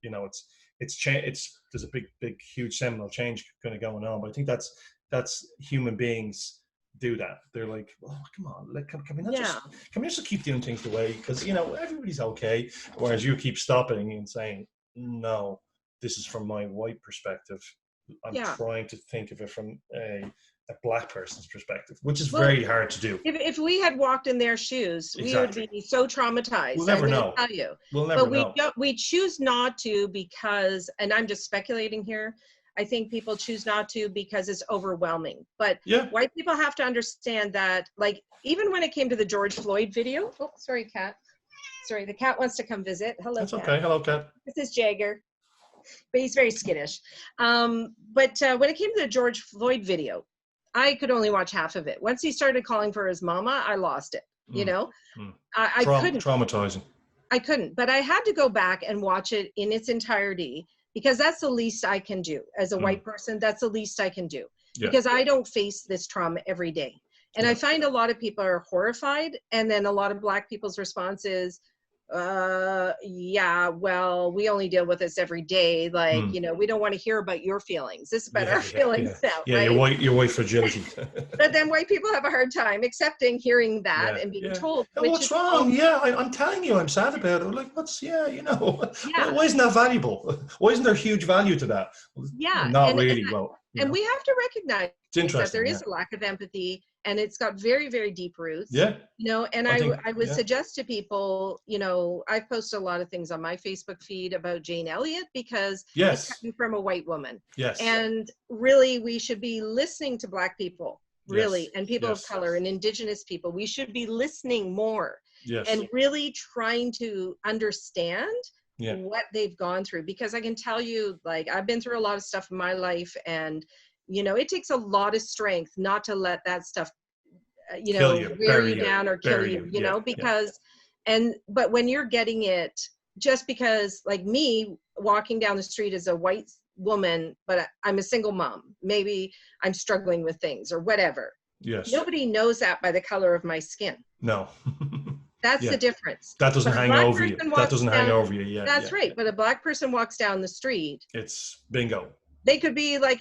you know, there's a big huge seminal change kind of going on. But I think that's human beings do that. They're like, oh, come on, like, can we just keep doing things the way, because, you know, everybody's okay, whereas you keep stopping and saying, no, this is from my white perspective. I'm trying to think of it from a black person's perspective, which is very hard to do. If we had walked in their shoes, we would be so traumatized. We'll never know. Tell you. We'll never know. We choose not to because, and I'm just speculating here, I think people choose not to because it's overwhelming. But white people have to understand that, like, even when it came to the George Floyd video, oh, sorry, cat. Sorry, the cat wants to come visit. Hello, That's cat. Okay. Hello, cat. This is Jagger, but he's very skittish. But when it came to the George Floyd video, I could only watch half of it. Once he started calling for his mama, I lost it. You know, I couldn't. Traumatizing. I couldn't, but I had to go back and watch it in its entirety, because that's the least I can do as a white person. That's the least I can do, because I don't face this trauma every day. And I find a lot of people are horrified. And then a lot of black people's response is, yeah, well, we only deal with this every day. Like, you know, we don't want to hear about your feelings. This is about our feelings now. Yeah, right? your white fragility. But then white people have a hard time accepting hearing that and being told. What's wrong? I'm telling you, I'm sad about it. Like, you know, why isn't that valuable? Why isn't there huge value to that? Not really. And we have to recognize that there is a lack of empathy, and it's got very, very deep roots. Yeah. You know, and I would suggest to people, you know, I've posted a lot of things on my Facebook feed about Jane Elliott, because it's coming from a white woman. Yes. And really, we should be listening to black people, really, and people of color and indigenous people. We should be listening more and really trying to understand what they've gone through, because I can tell you, like, I've been through a lot of stuff in my life, and, you know, it takes a lot of strength not to let that stuff, you know, wear you down or kill you, you know, because, but when you're getting it, just because, like me walking down the street as a white woman, but I'm a single mom, maybe I'm struggling with things or whatever. Yes. Nobody knows that by the color of my skin. No. That's the difference. That doesn't hang over you. That doesn't hang over you. Yeah. That's right. But a black person walks down the street. It's bingo. They could be like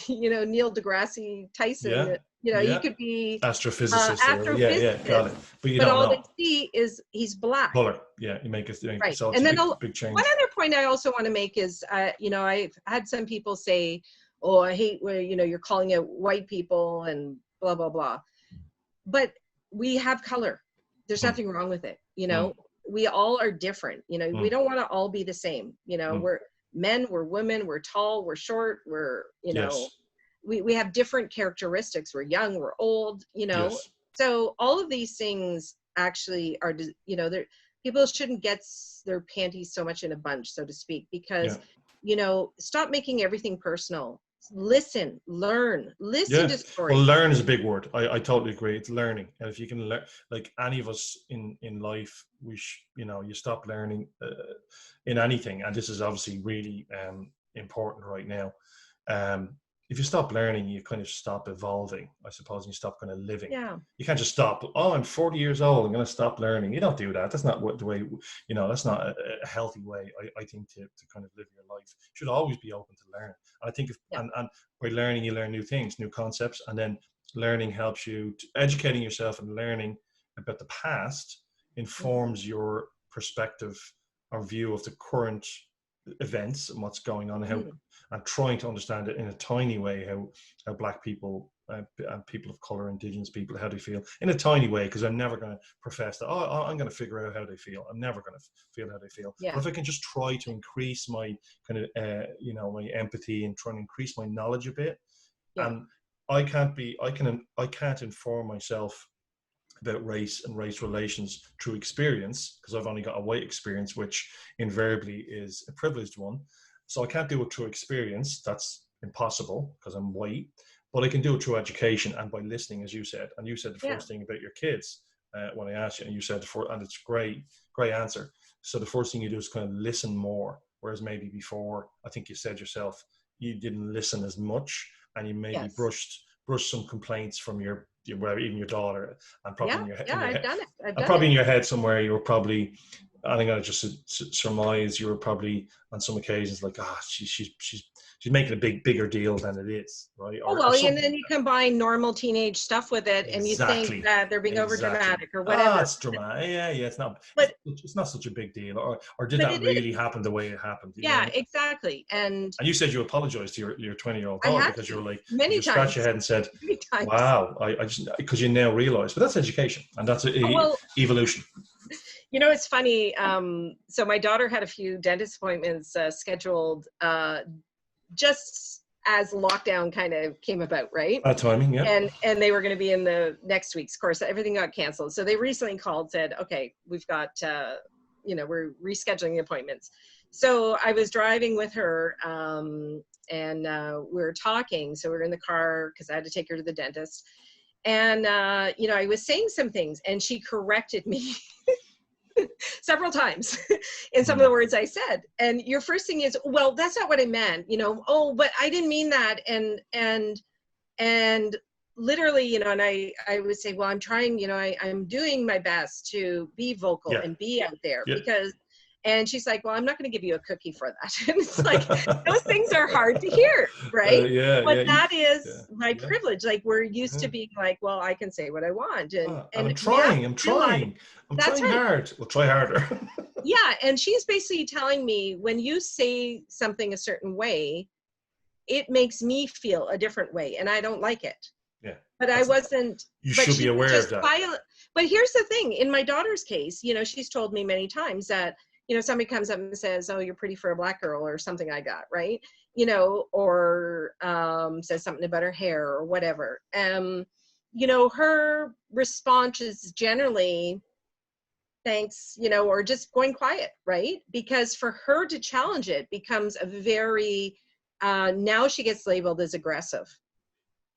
you know, Neil deGrasse Tyson. Yeah. You know, you could be astrophysicist. Got it. But you don't know. All they see is he's black. Color. Yeah, you make it. Right. So it's and then big change. One other point I also want to make is, you know, I've had some people say, "Oh, I hate where, you know, you're calling out white people and blah blah blah," but we have color. There's nothing wrong with it. You know, we all are different. You know, we don't want to all be the same. You know, we're men, we're women, we're tall, we're short, we're, you know, we have different characteristics. We're young, we're old, you know. So all of these things actually are, you know, people shouldn't get their panties so much in a bunch, so to speak, because, you know, stop making everything personal. Listen, learn, listen to stories. Well, learn is a big word. I totally agree. It's learning. And if you can learn, like any of us in life, you know, you stop learning in anything. And this is obviously really important right now. If you stop learning, you kind of stop evolving, I suppose, and you stop kind of living. Yeah. You can't just stop. Oh, I'm 40 years old. I'm going to stop learning. You don't do that. That's not the way, you know, that's not a healthy way, I think, to kind of live your life. You should always be open to learn. And I think and by learning, you learn new things, new concepts. And then learning helps you, educating yourself and learning about the past informs your perspective or view of the current events and what's going on, and trying to understand it in a tiny way, how black people and people of color, indigenous people, how they feel in a tiny way, because I'm never going to profess that, I'm going to figure out how they feel. I'm never going to feel how they feel. Yeah. But if I can just try to increase my kind of, my empathy and try and increase my knowledge a bit, and I can't inform myself about race and race relations through experience, because I've only got a white experience, which invariably is a privileged one. So I can't do it through experience. That's impossible because I'm white. But I can do it through education and by listening, as you said. And you said the first thing about your kids when I asked you, and you said, and it's great answer. So the first thing you do is kind of listen more, whereas maybe before, I think you said yourself, you didn't listen as much, and you maybe brushed some complaints from even your daughter, and probably in your head. I've done it. Probably in your head somewhere, you were probably, I think I just surmise, you were probably on some occasions like, she's making a bigger deal than it is, right? And then you combine normal teenage stuff with it, and you think that they're being over dramatic or whatever. It's dramatic. Yeah, it's not. But it's not such a big deal, or did that really happen the way it happened? Exactly. And you said you apologized to your 20-year-old daughter because you were like, many you times, scratched your head and said, "Wow, I just," because you now realize, but that's education and that's evolution. You know, it's funny. So my daughter had a few dentist appointments scheduled just as lockdown kind of came about, right? Timing, yeah. And they were going to be in the next week's course. Everything got canceled. So they recently called, said, okay, we've got, we're rescheduling the appointments. So I was driving with her and we were talking. So we were in the car because I had to take her to the dentist. And, I was saying some things and she corrected me several times in some of the words I said. And your first thing is, well, that's not what I meant, but I didn't mean that. And literally, and I would say, well, I'm trying, I'm doing my best to be vocal and be out there because, and she's like, well, I'm not going to give you a cookie for that. And it's like, those things are hard to hear, right? But that is my privilege. Like, we're used to being like, well, I can say what I want. And I'm trying hard. We'll try harder. And she's basically telling me, when you say something a certain way, it makes me feel a different way, and I don't like it. But I wasn't. You should be aware of that. But here's the thing. In my daughter's case, she's told me many times that, somebody comes up and says, oh, you're pretty for a black girl or something like that, right? Or says something about her hair or whatever. Her response is generally, thanks, or just going quiet, right? Because for her to challenge it becomes a very, now she gets labeled as aggressive.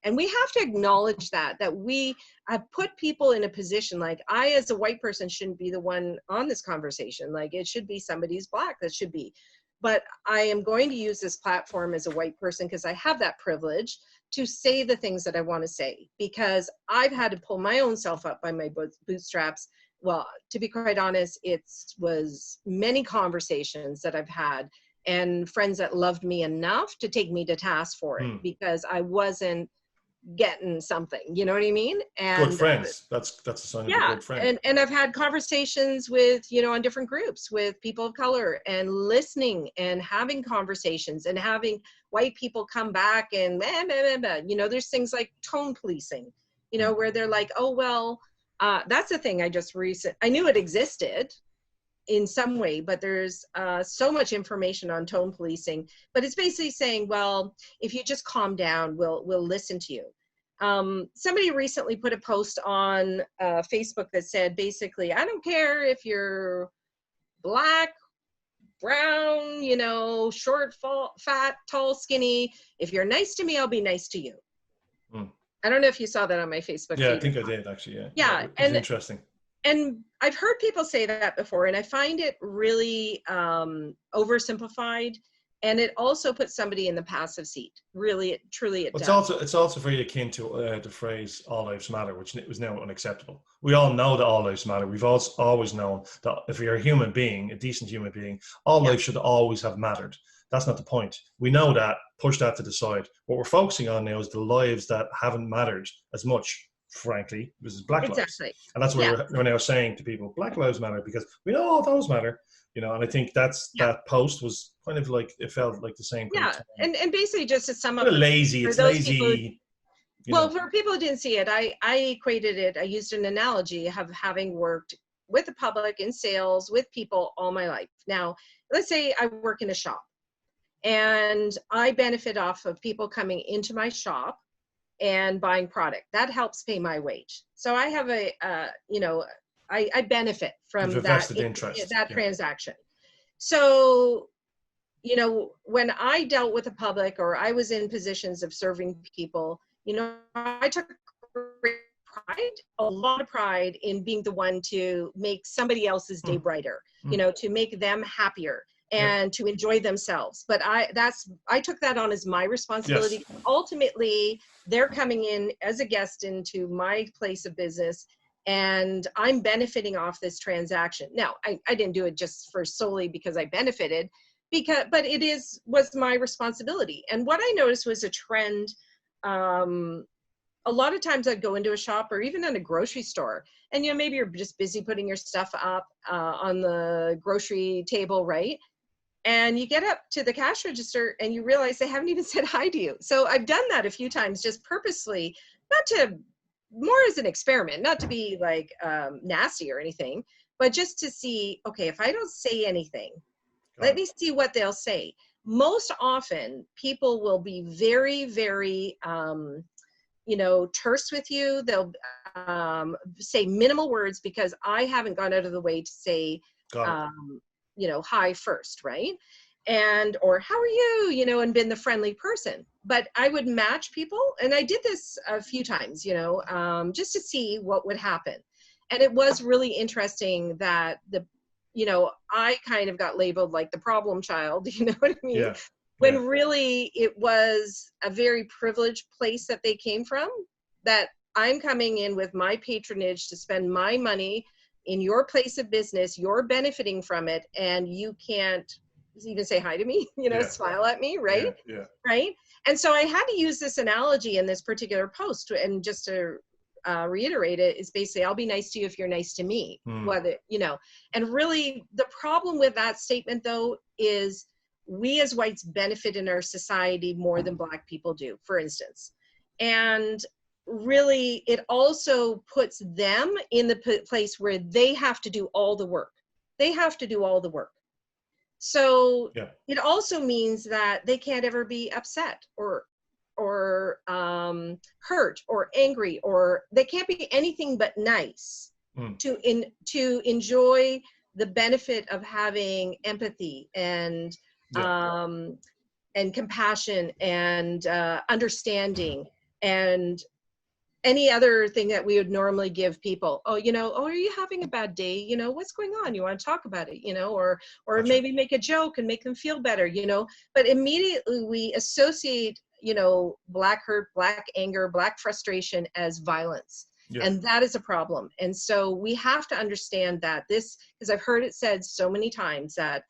And we have to acknowledge that we have put people in a position, like, I, as a white person, shouldn't be the one on this conversation. Like, it should be somebody's black that should be. But I am going to use this platform as a white person, because I have that privilege to say the things that I want to say, because I've had to pull my own self up by my bootstraps. Well, to be quite honest, it was many conversations that I've had and friends that loved me enough to take me to task for it because I wasn't getting something, you know what I mean? And good friends. That's a sign of a good friend. And I've had conversations with, on different groups with people of color, and listening and having conversations and having white people come back and there's things like tone policing, where they're like, oh, well, that's the thing I knew it existed in some way, but there's so much information on tone policing. But it's basically saying, well, if you just calm down, we'll listen to you. Somebody recently put a post on Facebook that said, basically, I don't care if you're black, brown, short, fat, tall, skinny. If you're nice to me, I'll be nice to you. I don't know if you saw that on my Facebook feed. I think I did, actually. Yeah. It's interesting. And I've heard people say that before, and I find it really oversimplified, and it also puts somebody in the passive seat. Really, truly, it does. It's also very akin to the phrase "all lives matter," which was now unacceptable. We all know that all lives matter. We've always known that if you're a human being, a decent human being, all life should always have mattered. That's not the point. We know that. Push that to the side. What we're focusing on now is the lives that haven't mattered as much, frankly, this is black lives. And that's what we're now saying to people, black lives matter, because we know all those matter, and I think that post was kind of like, it felt like the same. And basically, just to sum up, lazy, it's lazy. Well, for people who didn't see it, I equated it, I used an analogy of having worked with the public in sales with people all my life. Now, let's say I work in a shop and I benefit off of people coming into my shop and buying product. That helps pay my wage. So I have I benefit from that transaction. So, when I dealt with the public or I was in positions of serving people, I took a lot of pride in being the one to make somebody else's day brighter, to make them happier and to enjoy themselves. But I took that on as my responsibility. Yes. Ultimately, they're coming in as a guest into my place of business, and I'm benefiting off this transaction. Now, I didn't do it just solely because I benefited, but it was my responsibility. And what I noticed was a trend. A lot of times I'd go into a shop or even in a grocery store, and maybe you're just busy putting your stuff up on the grocery table, right? And you get up to the cash register and you realize they haven't even said hi to you. So I've done that a few times, just purposely, more as an experiment, not to be like nasty or anything, but just to see, okay, if I don't say anything, let me see what they'll say. Most often people will be very, very, terse with you. They'll say minimal words because I haven't gone out of the way to say, hi first, right? Or how are you, and been the friendly person. But I would match people, and I did this a few times, just to see what would happen. And it was really interesting that I kind of got labeled like the problem child, you know what I mean? Yeah. When really it was a very privileged place that they came from, that I'm coming in with my patronage to spend my money in your place of business, you're benefiting from it, and you can't even say hi to me, smile at me, right? Yeah. Right? And so I had to use this analogy in this particular post, and just to reiterate it, is basically, I'll be nice to you if you're nice to me. Whether, and really the problem with that statement though is we as whites benefit in our society more than Black people do, for instance. And really, it also puts them in the place where they have to do all the work. They have to do all the work. So it also means that they can't ever be upset or hurt or angry, or they can't be anything but nice to enjoy the benefit of having empathy and compassion and understanding and any other thing that we would normally give people. Are you having a bad day? What's going on? You want to talk about it, or maybe make a joke and make them feel better, but immediately we associate, Black hurt, Black anger, Black frustration as violence. Yeah. And that is a problem. And so we have to understand that because I've heard it said so many times that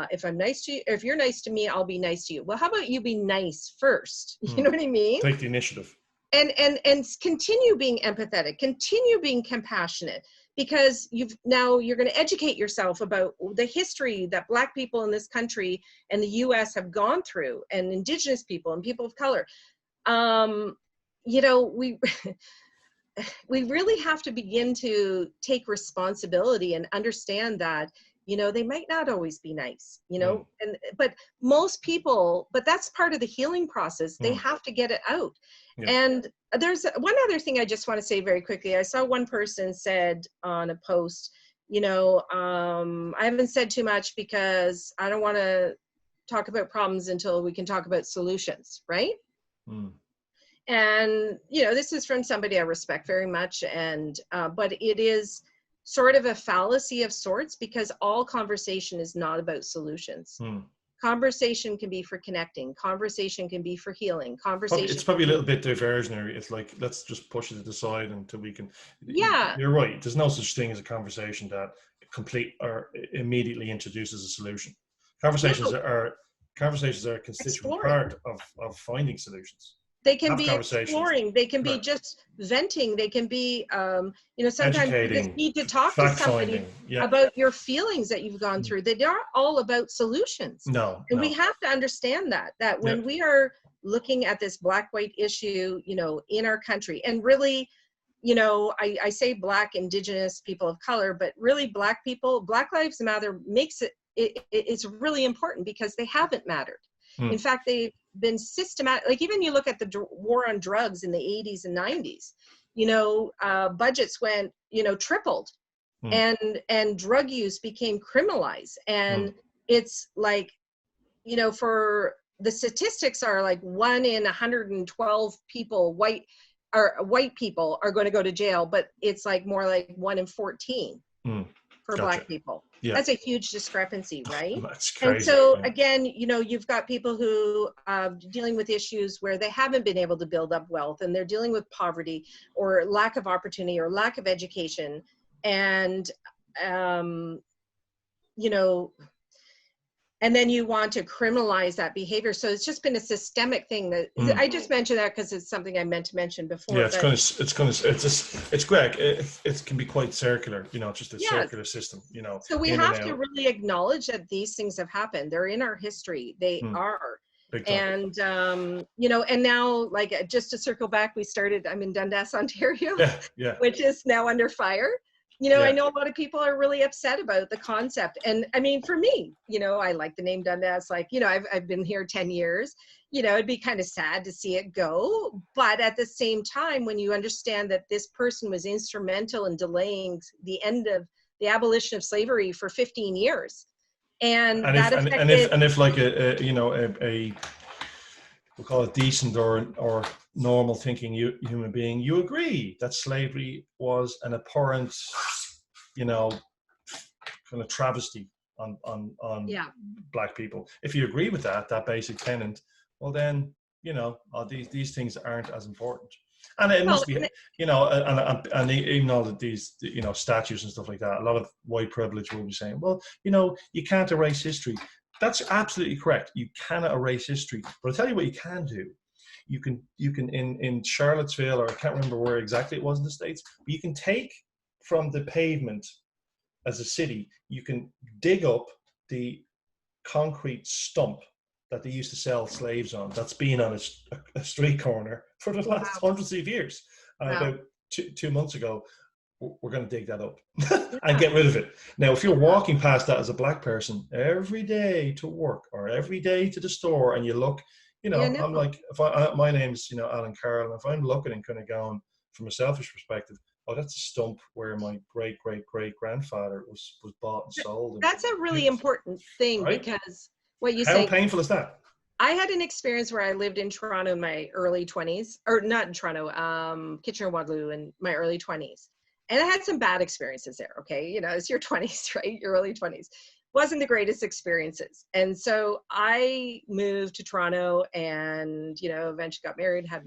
if I'm nice to you, if you're nice to me, I'll be nice to you. Well, how about you be nice first? You know what I mean? Take the initiative. And continue being empathetic, continue being compassionate, because you're going to educate yourself about the history that Black people in this country and the US have gone through, and Indigenous people and people of color. We really have to begin to take responsibility and understand that, they might not always be nice, but most people, but that's part of the healing process. They have to get it out. Yeah. And there's one other thing I just want to say very quickly. I saw one person said on a post, I haven't said too much because I don't want to talk about problems until we can talk about solutions, right? And, this is from somebody I respect very much. And, but it is sort of a fallacy of sorts, because all conversation is not about solutions. Conversation can be for connecting. Conversation can be for healing. It's probably a little bit diversionary. It's like, let's just push it to the side until we can. Yeah. You're right. There's no such thing as a conversation that immediately introduces a solution. Conversations are a constituent part of finding solutions. They can be exploring. They can be just venting. They can be, sometimes you just need to talk to somebody about your feelings that you've gone through. They aren't all about solutions. No. And we have to understand that when we are looking at this black-white issue, you know, in our country. And really, you know, I say Black, Indigenous, people of color, but really Black people, Black Lives Matter makes it's really important because they haven't mattered. In fact, they've been systematic. Like even you look at the war on drugs in the 80s and 90s, you know, budgets went, you know, tripled, and drug use became criminalized. And it's like, you know, for the statistics are like 1 in 112 people, white people are going to go to jail, but it's like more like 1 in 14 for Black people. Yeah. That's a huge discrepancy, right? That's crazy. And so again, you know, you've got people who dealing with issues where they haven't been able to build up wealth, and they're dealing with poverty or lack of opportunity or lack of education. And, you know, and then you want to criminalize that behavior. So it's just been a systemic thing that I just mentioned that because it's something I meant to mention before. Yeah, it's Greg. It can be quite circular, you know, just a circular system, you know. So we have to really acknowledge that these things have happened. They're in our history. They are. And, you know, and now, like, just to circle back, I'm in Dundas, Ontario, which is now under fire. You know, I know a lot of people are really upset about the concept. And I mean, for me, you know, I like the name Dundas. Like, you know, I've been here 10 years. You know, it'd be kind of sad to see it go. But at the same time, when you understand that this person was instrumental in delaying the end of the abolition of slavery for 15 years. And if like we'll call it decent or normal thinking human being, you agree that slavery was an abhorrent, you know, kind of travesty on Black people. If you agree with that basic tenet, well then, you know, these things aren't as important. And it must be, you know, and even all of these, you know, statues and stuff like that, a lot of white privilege will be saying, well, you know, you can't erase history. That's absolutely correct. You cannot erase history. But I'll tell you what you can do. You can in Charlottesville, or I can't remember where exactly it was in the States, but you can take from the pavement as a city, you can dig up the concrete stump that they used to sell slaves on. That's been on a street corner for the last hundreds of years. About 2 months ago, we're going to dig that up and get rid of it. Now, if you're walking past that as a Black person every day to work or every day to the store, and you look, you know, I'm like, my name's, you know, Alan Carroll, and if I'm looking and kind of going from a selfish perspective, oh, that's a stump where my great grandfather was bought and sold. That's a really important thing, right? Because what you say. How painful is that? I had an experience where I lived in Toronto in my early 20s, or not in Toronto, Kitchener-Waterloo in my early 20s. And I had some bad experiences there, okay? You know, it's your 20s, right? Your early 20s. Wasn't the greatest experiences. And so I moved to Toronto and, you know, eventually got married, had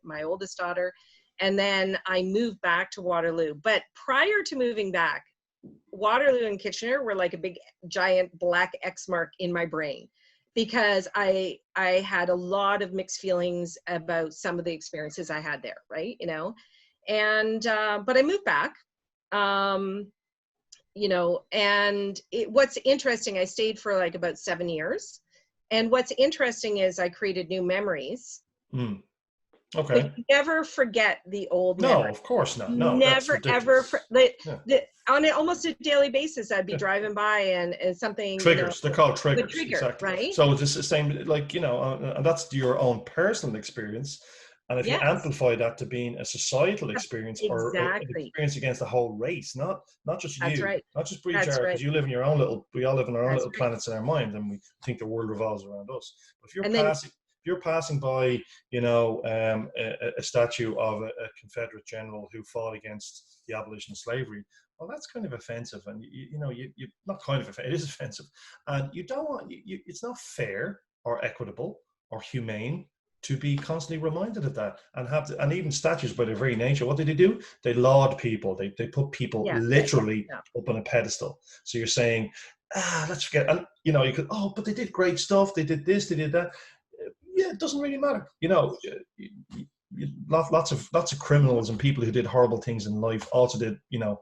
my oldest daughter. And then I moved back to Waterloo. But prior to moving back, Waterloo and Kitchener were like a big, giant black X mark in my brain, because I had a lot of mixed feelings about some of the experiences I had there, right? You know? And, but I moved back, you know, and what's interesting, I stayed for like about 7 years. And what's interesting is I created new memories. Okay. But you never forget the old memories. No, of course not. No, never, ever. On almost a daily basis, I'd be driving by and something. Triggers. You know, they're called triggers. The trigger, exactly. Right? So it's the same, like, you know, and that's your own personal experience. And if you amplify that to being a societal experience or an experience against the whole race, not just That's you, right. not just Brie Jarret, because you live in your own little, we all live in our own little right. planets in our mind, and we think the world revolves around us. But if you're passing by, you know, a statue of a Confederate general who fought against the abolition of slavery, well, that's kind of offensive, and you know, you not kind of offensive, it is offensive, and you don't want it's not fair or equitable or humane to be constantly reminded of that, and even statues by their very nature, what do? They laud people. They put people literally up on a pedestal. So you're saying, let's forget. And you know, you could, but they did great stuff. They did this. They did that. Yeah, it doesn't really matter. You know, lots of criminals and people who did horrible things in life also did, you know,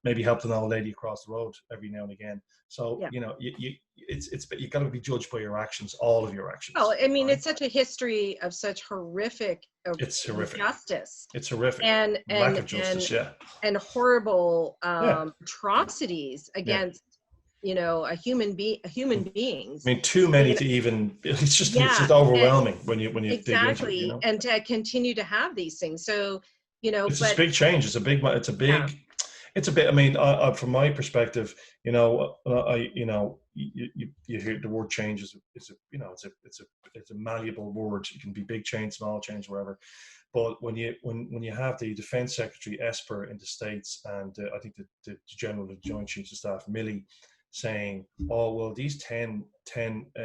maybe helped an old lady across the road every now and again. So, Yeah. you know, you got to be judged by your actions, all of your actions. Well, I mean, right? it's such a history of such horrific It's horrific. injustice. It's horrific. And Lack of justice, and horrible Yeah. atrocities Yeah. against, you know, human beings. I mean, too many to even. It's just overwhelming when you dig into it. Exactly, You know? and to continue to have these things. So, you know, It's but a big change. It's a big. It's a bit. I mean, from my perspective, you know, you know, you hear the word change is it's a malleable word. It can be big change, small change, wherever. But when you have the Defense Secretary Esper in the States, and I think the General of the Joint Chiefs of Staff Milley saying, "Oh well, these 10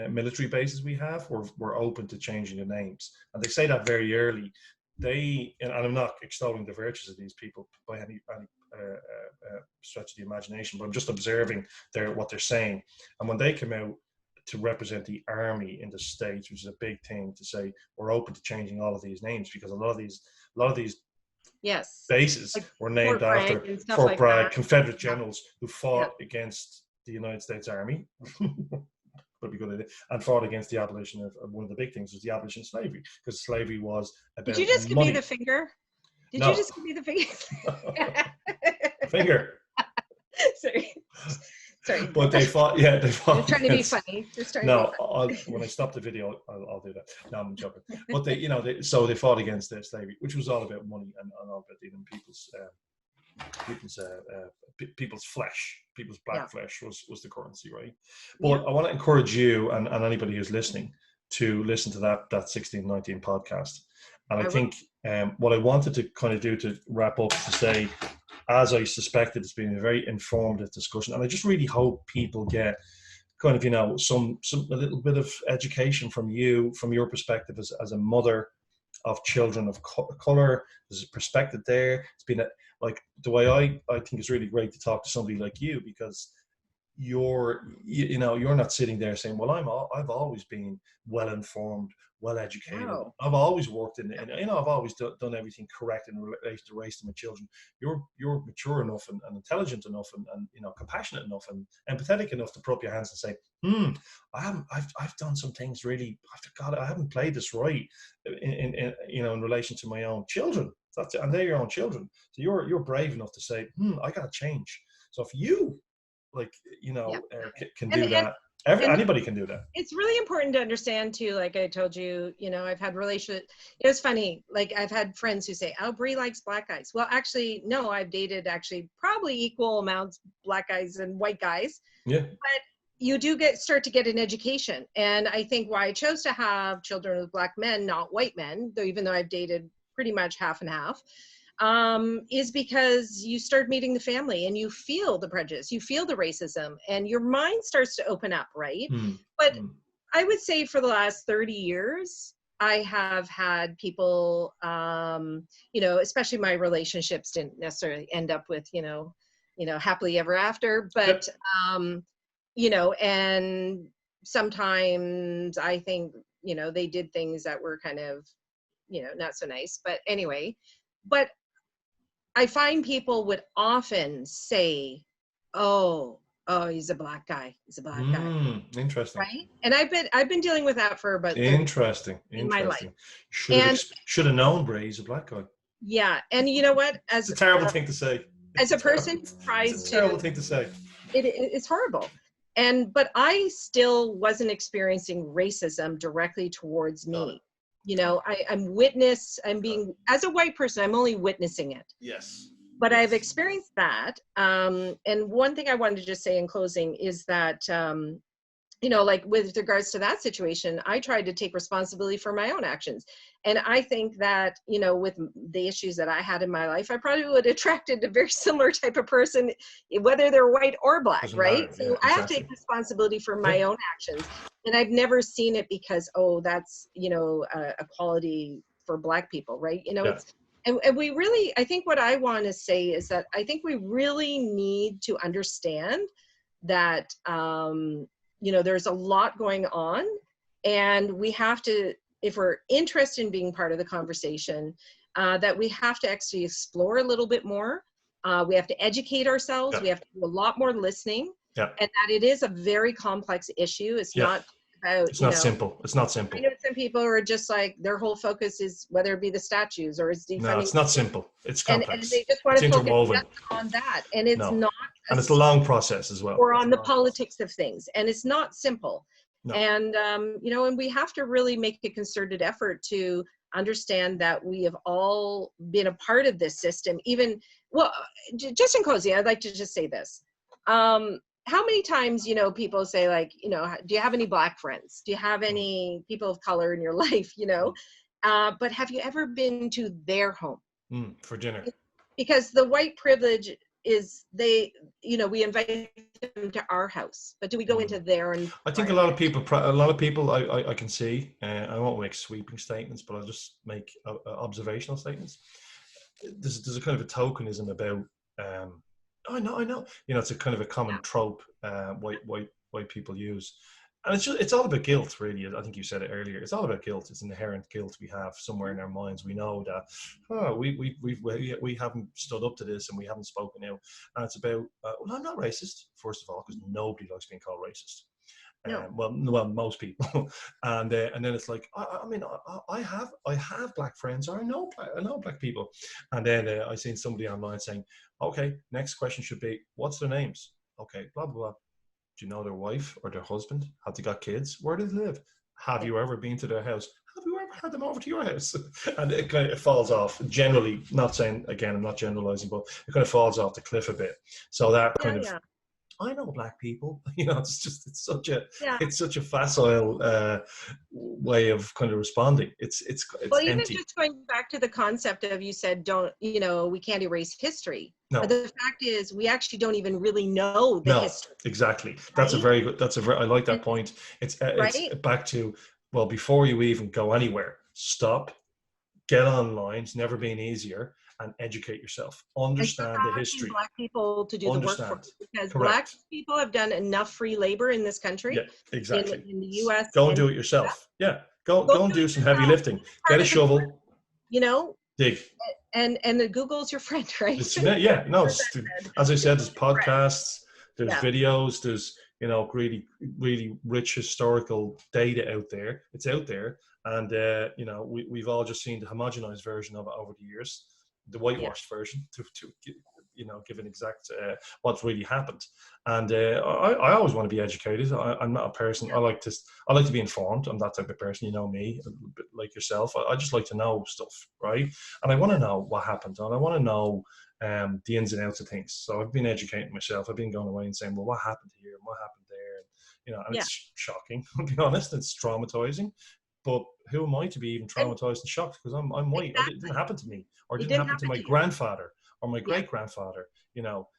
military bases we have, we're open to changing the names," and they say that very early. And I'm not extolling the virtues of these people by any stretch of the imagination, but I'm just observing what they're saying. And when they come out to represent the army in the States, which is a big thing, to say we're open to changing all of these names, because a lot of these yes, bases like were named Fort after Bragg and stuff Fort like Bragg that. Confederate Yeah. generals who fought against the United States Army. Would be good idea, and fought against the abolition of one of the big things was the abolition of slavery, because slavery was about Did you just money. give me the finger? Did No. you just give me the finger? Finger. Sorry. But they fought. Yeah, they fought. Just trying to be funny. Just trying to be funny. When I stop the video, I'll do that. No, I'm joking. But they fought against slavery, which was all about money and all about even people's flesh, people's black flesh was the currency, right? But I want to encourage you and anybody who's listening to listen to that 1619 podcast. And I think what I wanted to kind of do to wrap up to say, as I suspected, it's been a very informative discussion, and I just really hope people get kind of, you know, a little bit of education from you, from your perspective as a mother of children of color. There's a perspective there. It's been like the way I think it's really great to talk to somebody like you, because you're not sitting there saying, well, I've always been well informed, well educated. No. I've always worked in I've always done everything correct in relation to raising my children. You're mature enough and intelligent enough and you know, compassionate enough and empathetic enough to put up your hands and say, I've done some things really, I haven't played this right in relation to my own children. And they're your own children. So you're brave enough to say, I got to change. So if you can do that. Anybody can do that. It's really important to understand too, like I told you, you know, I've had relationships. It was funny, like I've had friends who say, oh, Brie likes black guys. Well, actually, no, I've dated probably equal amounts black guys and white guys. Yeah. But you do start to get an education. And I think why I chose to have children with black men, not white men, though even though I've dated pretty much half and half, is because you start meeting the family and you feel the prejudice, you feel the racism, and your mind starts to open up, right? But I would say for the last 30 years, I have had people, you know, especially my relationships didn't necessarily end up with, you know, happily ever after, but, you know, and sometimes I think, you know, they did things that were kind of, you know, not so nice, but anyway, but I find people would often say, oh, he's a black guy. He's a black guy. Interesting. Right? And I've been dealing with that for about 30 years in my life. Should have known Brie, he's a black guy. Yeah. And you know what? It's a terrible thing to say. As a person who tries it's a terrible thing to say. It's horrible. But I still wasn't experiencing racism directly towards me. You know, I'm being, as a white person, I'm only witnessing it. Yes. But I've experienced that. And one thing I wanted to just say in closing is that, you know, like with regards to that situation, I tried to take responsibility for my own actions. And I think that, you know, with the issues that I had in my life, I probably would have attracted a very similar type of person, whether they're white or black, right? So I have to take responsibility for my own actions. And I've never seen it because, that's, you know, a quality for black people, right? You know, it's, and we really, I think what I want to say is that I think we really need to understand that, you know, there's a lot going on, and we have to, if we're interested in being part of the conversation, that we have to actually explore a little bit more We have to educate ourselves. Yeah. We have to do a lot more listening. Yeah. And that it is a very complex issue. It's not about, it's not simple. It's not simple. I know some people are just like, their whole focus is whether it be the statues or it's defunding. No, it's not simple. It's complex. And they just want to focus interwoven. just on that. And it's not. And it's a long process as well. Or on the politics of things. And it's not simple. No. And, you know, and we have to really make a concerted effort to understand that we have all been a part of this system. Even, well, just in closing, I'd like to just say this. How many times, you know, people say like, you know, do you have any Black friends? Do you have any people of color in your life, you know? But have you ever been to their home? For dinner. Because the white privilege is you know, we invite them to our house, but do we go into their? And I think a lot of people I can see, I won't make sweeping statements, but I'll just make observational statements. There's a kind of a tokenism about, I know, you know, it's a kind of a common trope white people use. And it's all about guilt, really. I think you said it earlier. It's all about guilt. It's an inherent guilt we have somewhere in our minds. We know that we haven't stood up to this and we haven't spoken out. And it's about well, I'm not racist, first of all, because nobody likes being called racist. No. Well, most people, and then it's like I mean I have Black friends, or I know Black people, and then I seen somebody online saying, okay, next question should be, what's their names? Okay, blah blah blah. Do you know their wife or their husband? Have they got kids? Where do they live? Have you ever been to their house? Have you ever had them over to your house? And it kind of falls off. Generally, not saying, again, I'm not generalizing, but it kind of falls off the cliff a bit. So that kind of, I know Black people. You know, it's such a facile way of kind of responding. It's well, empty. even just going back to the concept of, you said, we can't erase history. No. But the fact is, we actually don't even really know the history. Exactly. That's right? a very good. I like that point. It's back to, well, before you even go anywhere, stop, get online. It's never been easier. And educate yourself. Understand the history. Black people to do the work for us, because Black people have done enough free labor in this country. Yeah, exactly. In the U.S. Go and do it yourself. Yeah, go and do some heavy lifting. Get a shovel. You know, dig. And the Google's your friend, right? As I said, there's podcasts, there's videos, there's, you know, really, really rich historical data out there. It's out there, and you know, we've all just seen the homogenized version of it over the years. The whitewashed version to you know, give an exact what's really happened. And I always want to be educated. I'm not a person. I like to be informed. I'm that type of person. You know me, a bit like yourself. I just like to know stuff, right? And I want to know what happened, and I want to know the ins and outs of things. So I've been educating myself. I've been going away and saying, well, what happened here and what happened there, and, you know, and it's shocking. I'll be honest. It's traumatizing. But who am I to be even traumatized and shocked? Because I'm white. Exactly. It didn't happen to me, or it didn't happen to my grandfather or my great grandfather. You know,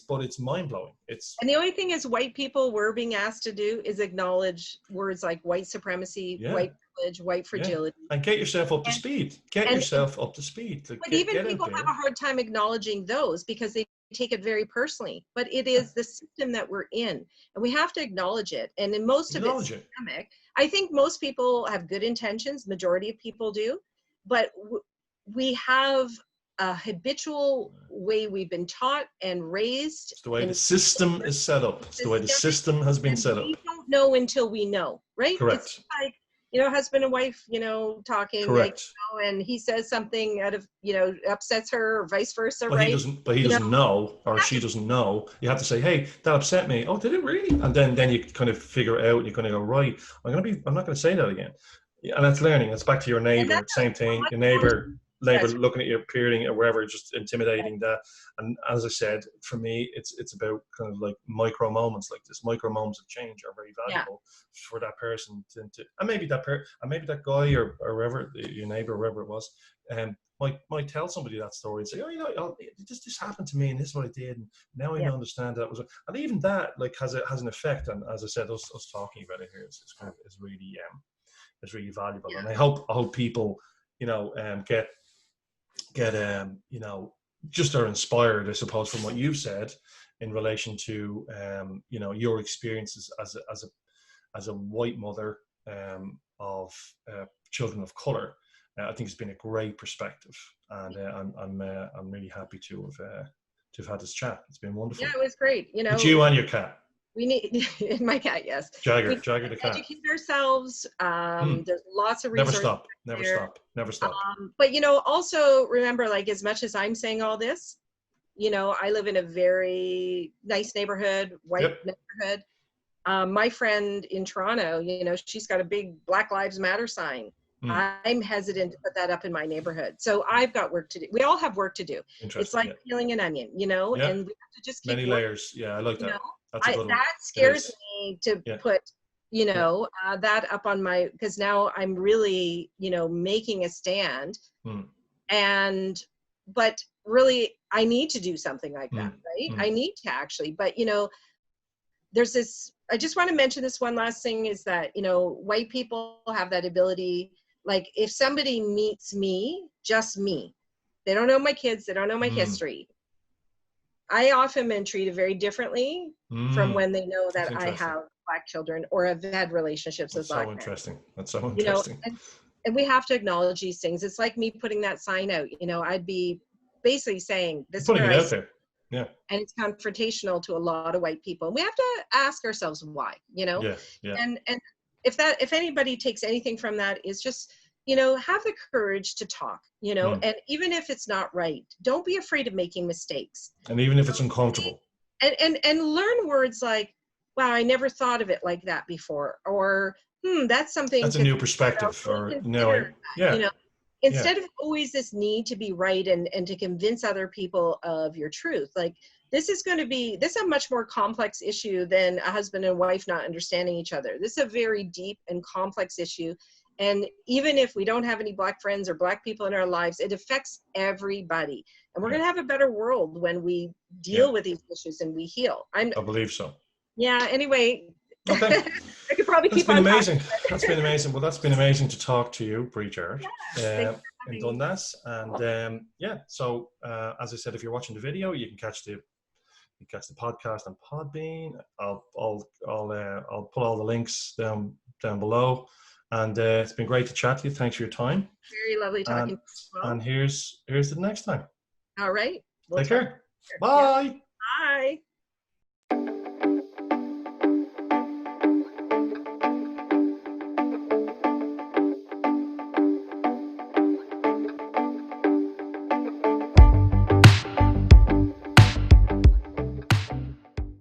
but it's mind blowing. And the only thing is, white people were being asked to do is acknowledge words like white supremacy, white privilege, white fragility, and get yourself up to speed. Get yourself up to speed. But even people have a hard time acknowledging those because they take it very personally. But it is the system that we're in, and we have to acknowledge it. And in most of it's systemic. I think most people have good intentions. Majority of people do, but we have a habitual way we've been taught and raised. It's the way the system is set up. It's the way the system has been set up. We don't know until we know, right? Correct. It's like, you know, husband and wife, you know, talking. Correct. Like, and he says something out of, you know, upsets her, or vice versa, right? He doesn't know, or she doesn't know. You have to say, hey, that upset me. Oh, did it really? And then you kind of figure it out, and you kind of go, right, I'm not going to say that again. And that's learning. It's back to your neighbor. Same thing. Your neighbor looking at you, peering or wherever, just intimidating that. And as I said, for me, it's about kind of like micro moments like this. Micro moments of change are very valuable for that person to and maybe that guy or whoever, your neighbor, whoever it was, might tell somebody that story and say, oh, you know, this happened to me and this is what I did, and now I understand that was, and even that like has an effect. And as I said, us talking about it here is really valuable. And I hope people, you know, get you know, just are inspired, I suppose, from what you've said in relation to you know, your experiences as a white mother of children of color. I think it's been a great perspective, and I'm really happy to to have had this chat. It's been wonderful. Yeah, it was great. You know, With you and your cat. we need my cat. Yes, Jagger we the cat. educate ourselves. There's lots of Never resources. Never stop. But you know, also remember, like, as much as I'm saying all this, you know, I live in a very nice neighborhood, white neighborhood. My friend in Toronto, you know, she's got a big Black Lives Matter sign. I'm hesitant to put that up in my neighborhood. So I've got work to do. We all have work to do. It's like peeling an onion, you know, and we have to just keep many layers. Yeah, I like that. That's a good one. That scares me to put, you know, that up on my, because now I'm really, you know, making a stand. But really, I need to do something like that, right? I need to actually, but you know, there's this, I just want to mention this one last thing is that, you know, white people have that ability. Like if somebody meets me, just me, they don't know my kids, they don't know my history. I often am treated very differently from when they know that I have Black children or have had relationships with Black men. That's so interesting. You know, and we have to acknowledge these things. It's like me putting that sign out, you know, I'd be basically saying this is where I out there. Yeah. And it's confrontational to a lot of white people. And we have to ask ourselves why, you know? And if anybody takes anything from that is just, you know, have the courage to talk, you know, and even if it's not right, don't be afraid of making mistakes. And even if it's uncomfortable. And learn words like, wow, I never thought of it like that before. Or, that's something. That's a new perspective. Or no, you know, instead of always this need to be right and to convince other people of your truth. Like this is a much more complex issue than a husband and wife not understanding each other. This is a very deep and complex issue. And even if we don't have any Black friends or Black people in our lives, it affects everybody. And we're going to have a better world when we deal with these issues and we heal. I believe so. Yeah. Anyway, okay. I could probably keep on amazing. That's been amazing. Well, that's been amazing to talk to you, Brie Jarret, in Dundas. And so as I said, if you're watching the video, you can catch the podcast on Podbean. I'll put all the links down below. And it's been great to chat to you. Thanks for your time. Very lovely talking to you as well. And here's the next time. All right. Take care. Bye. Bye.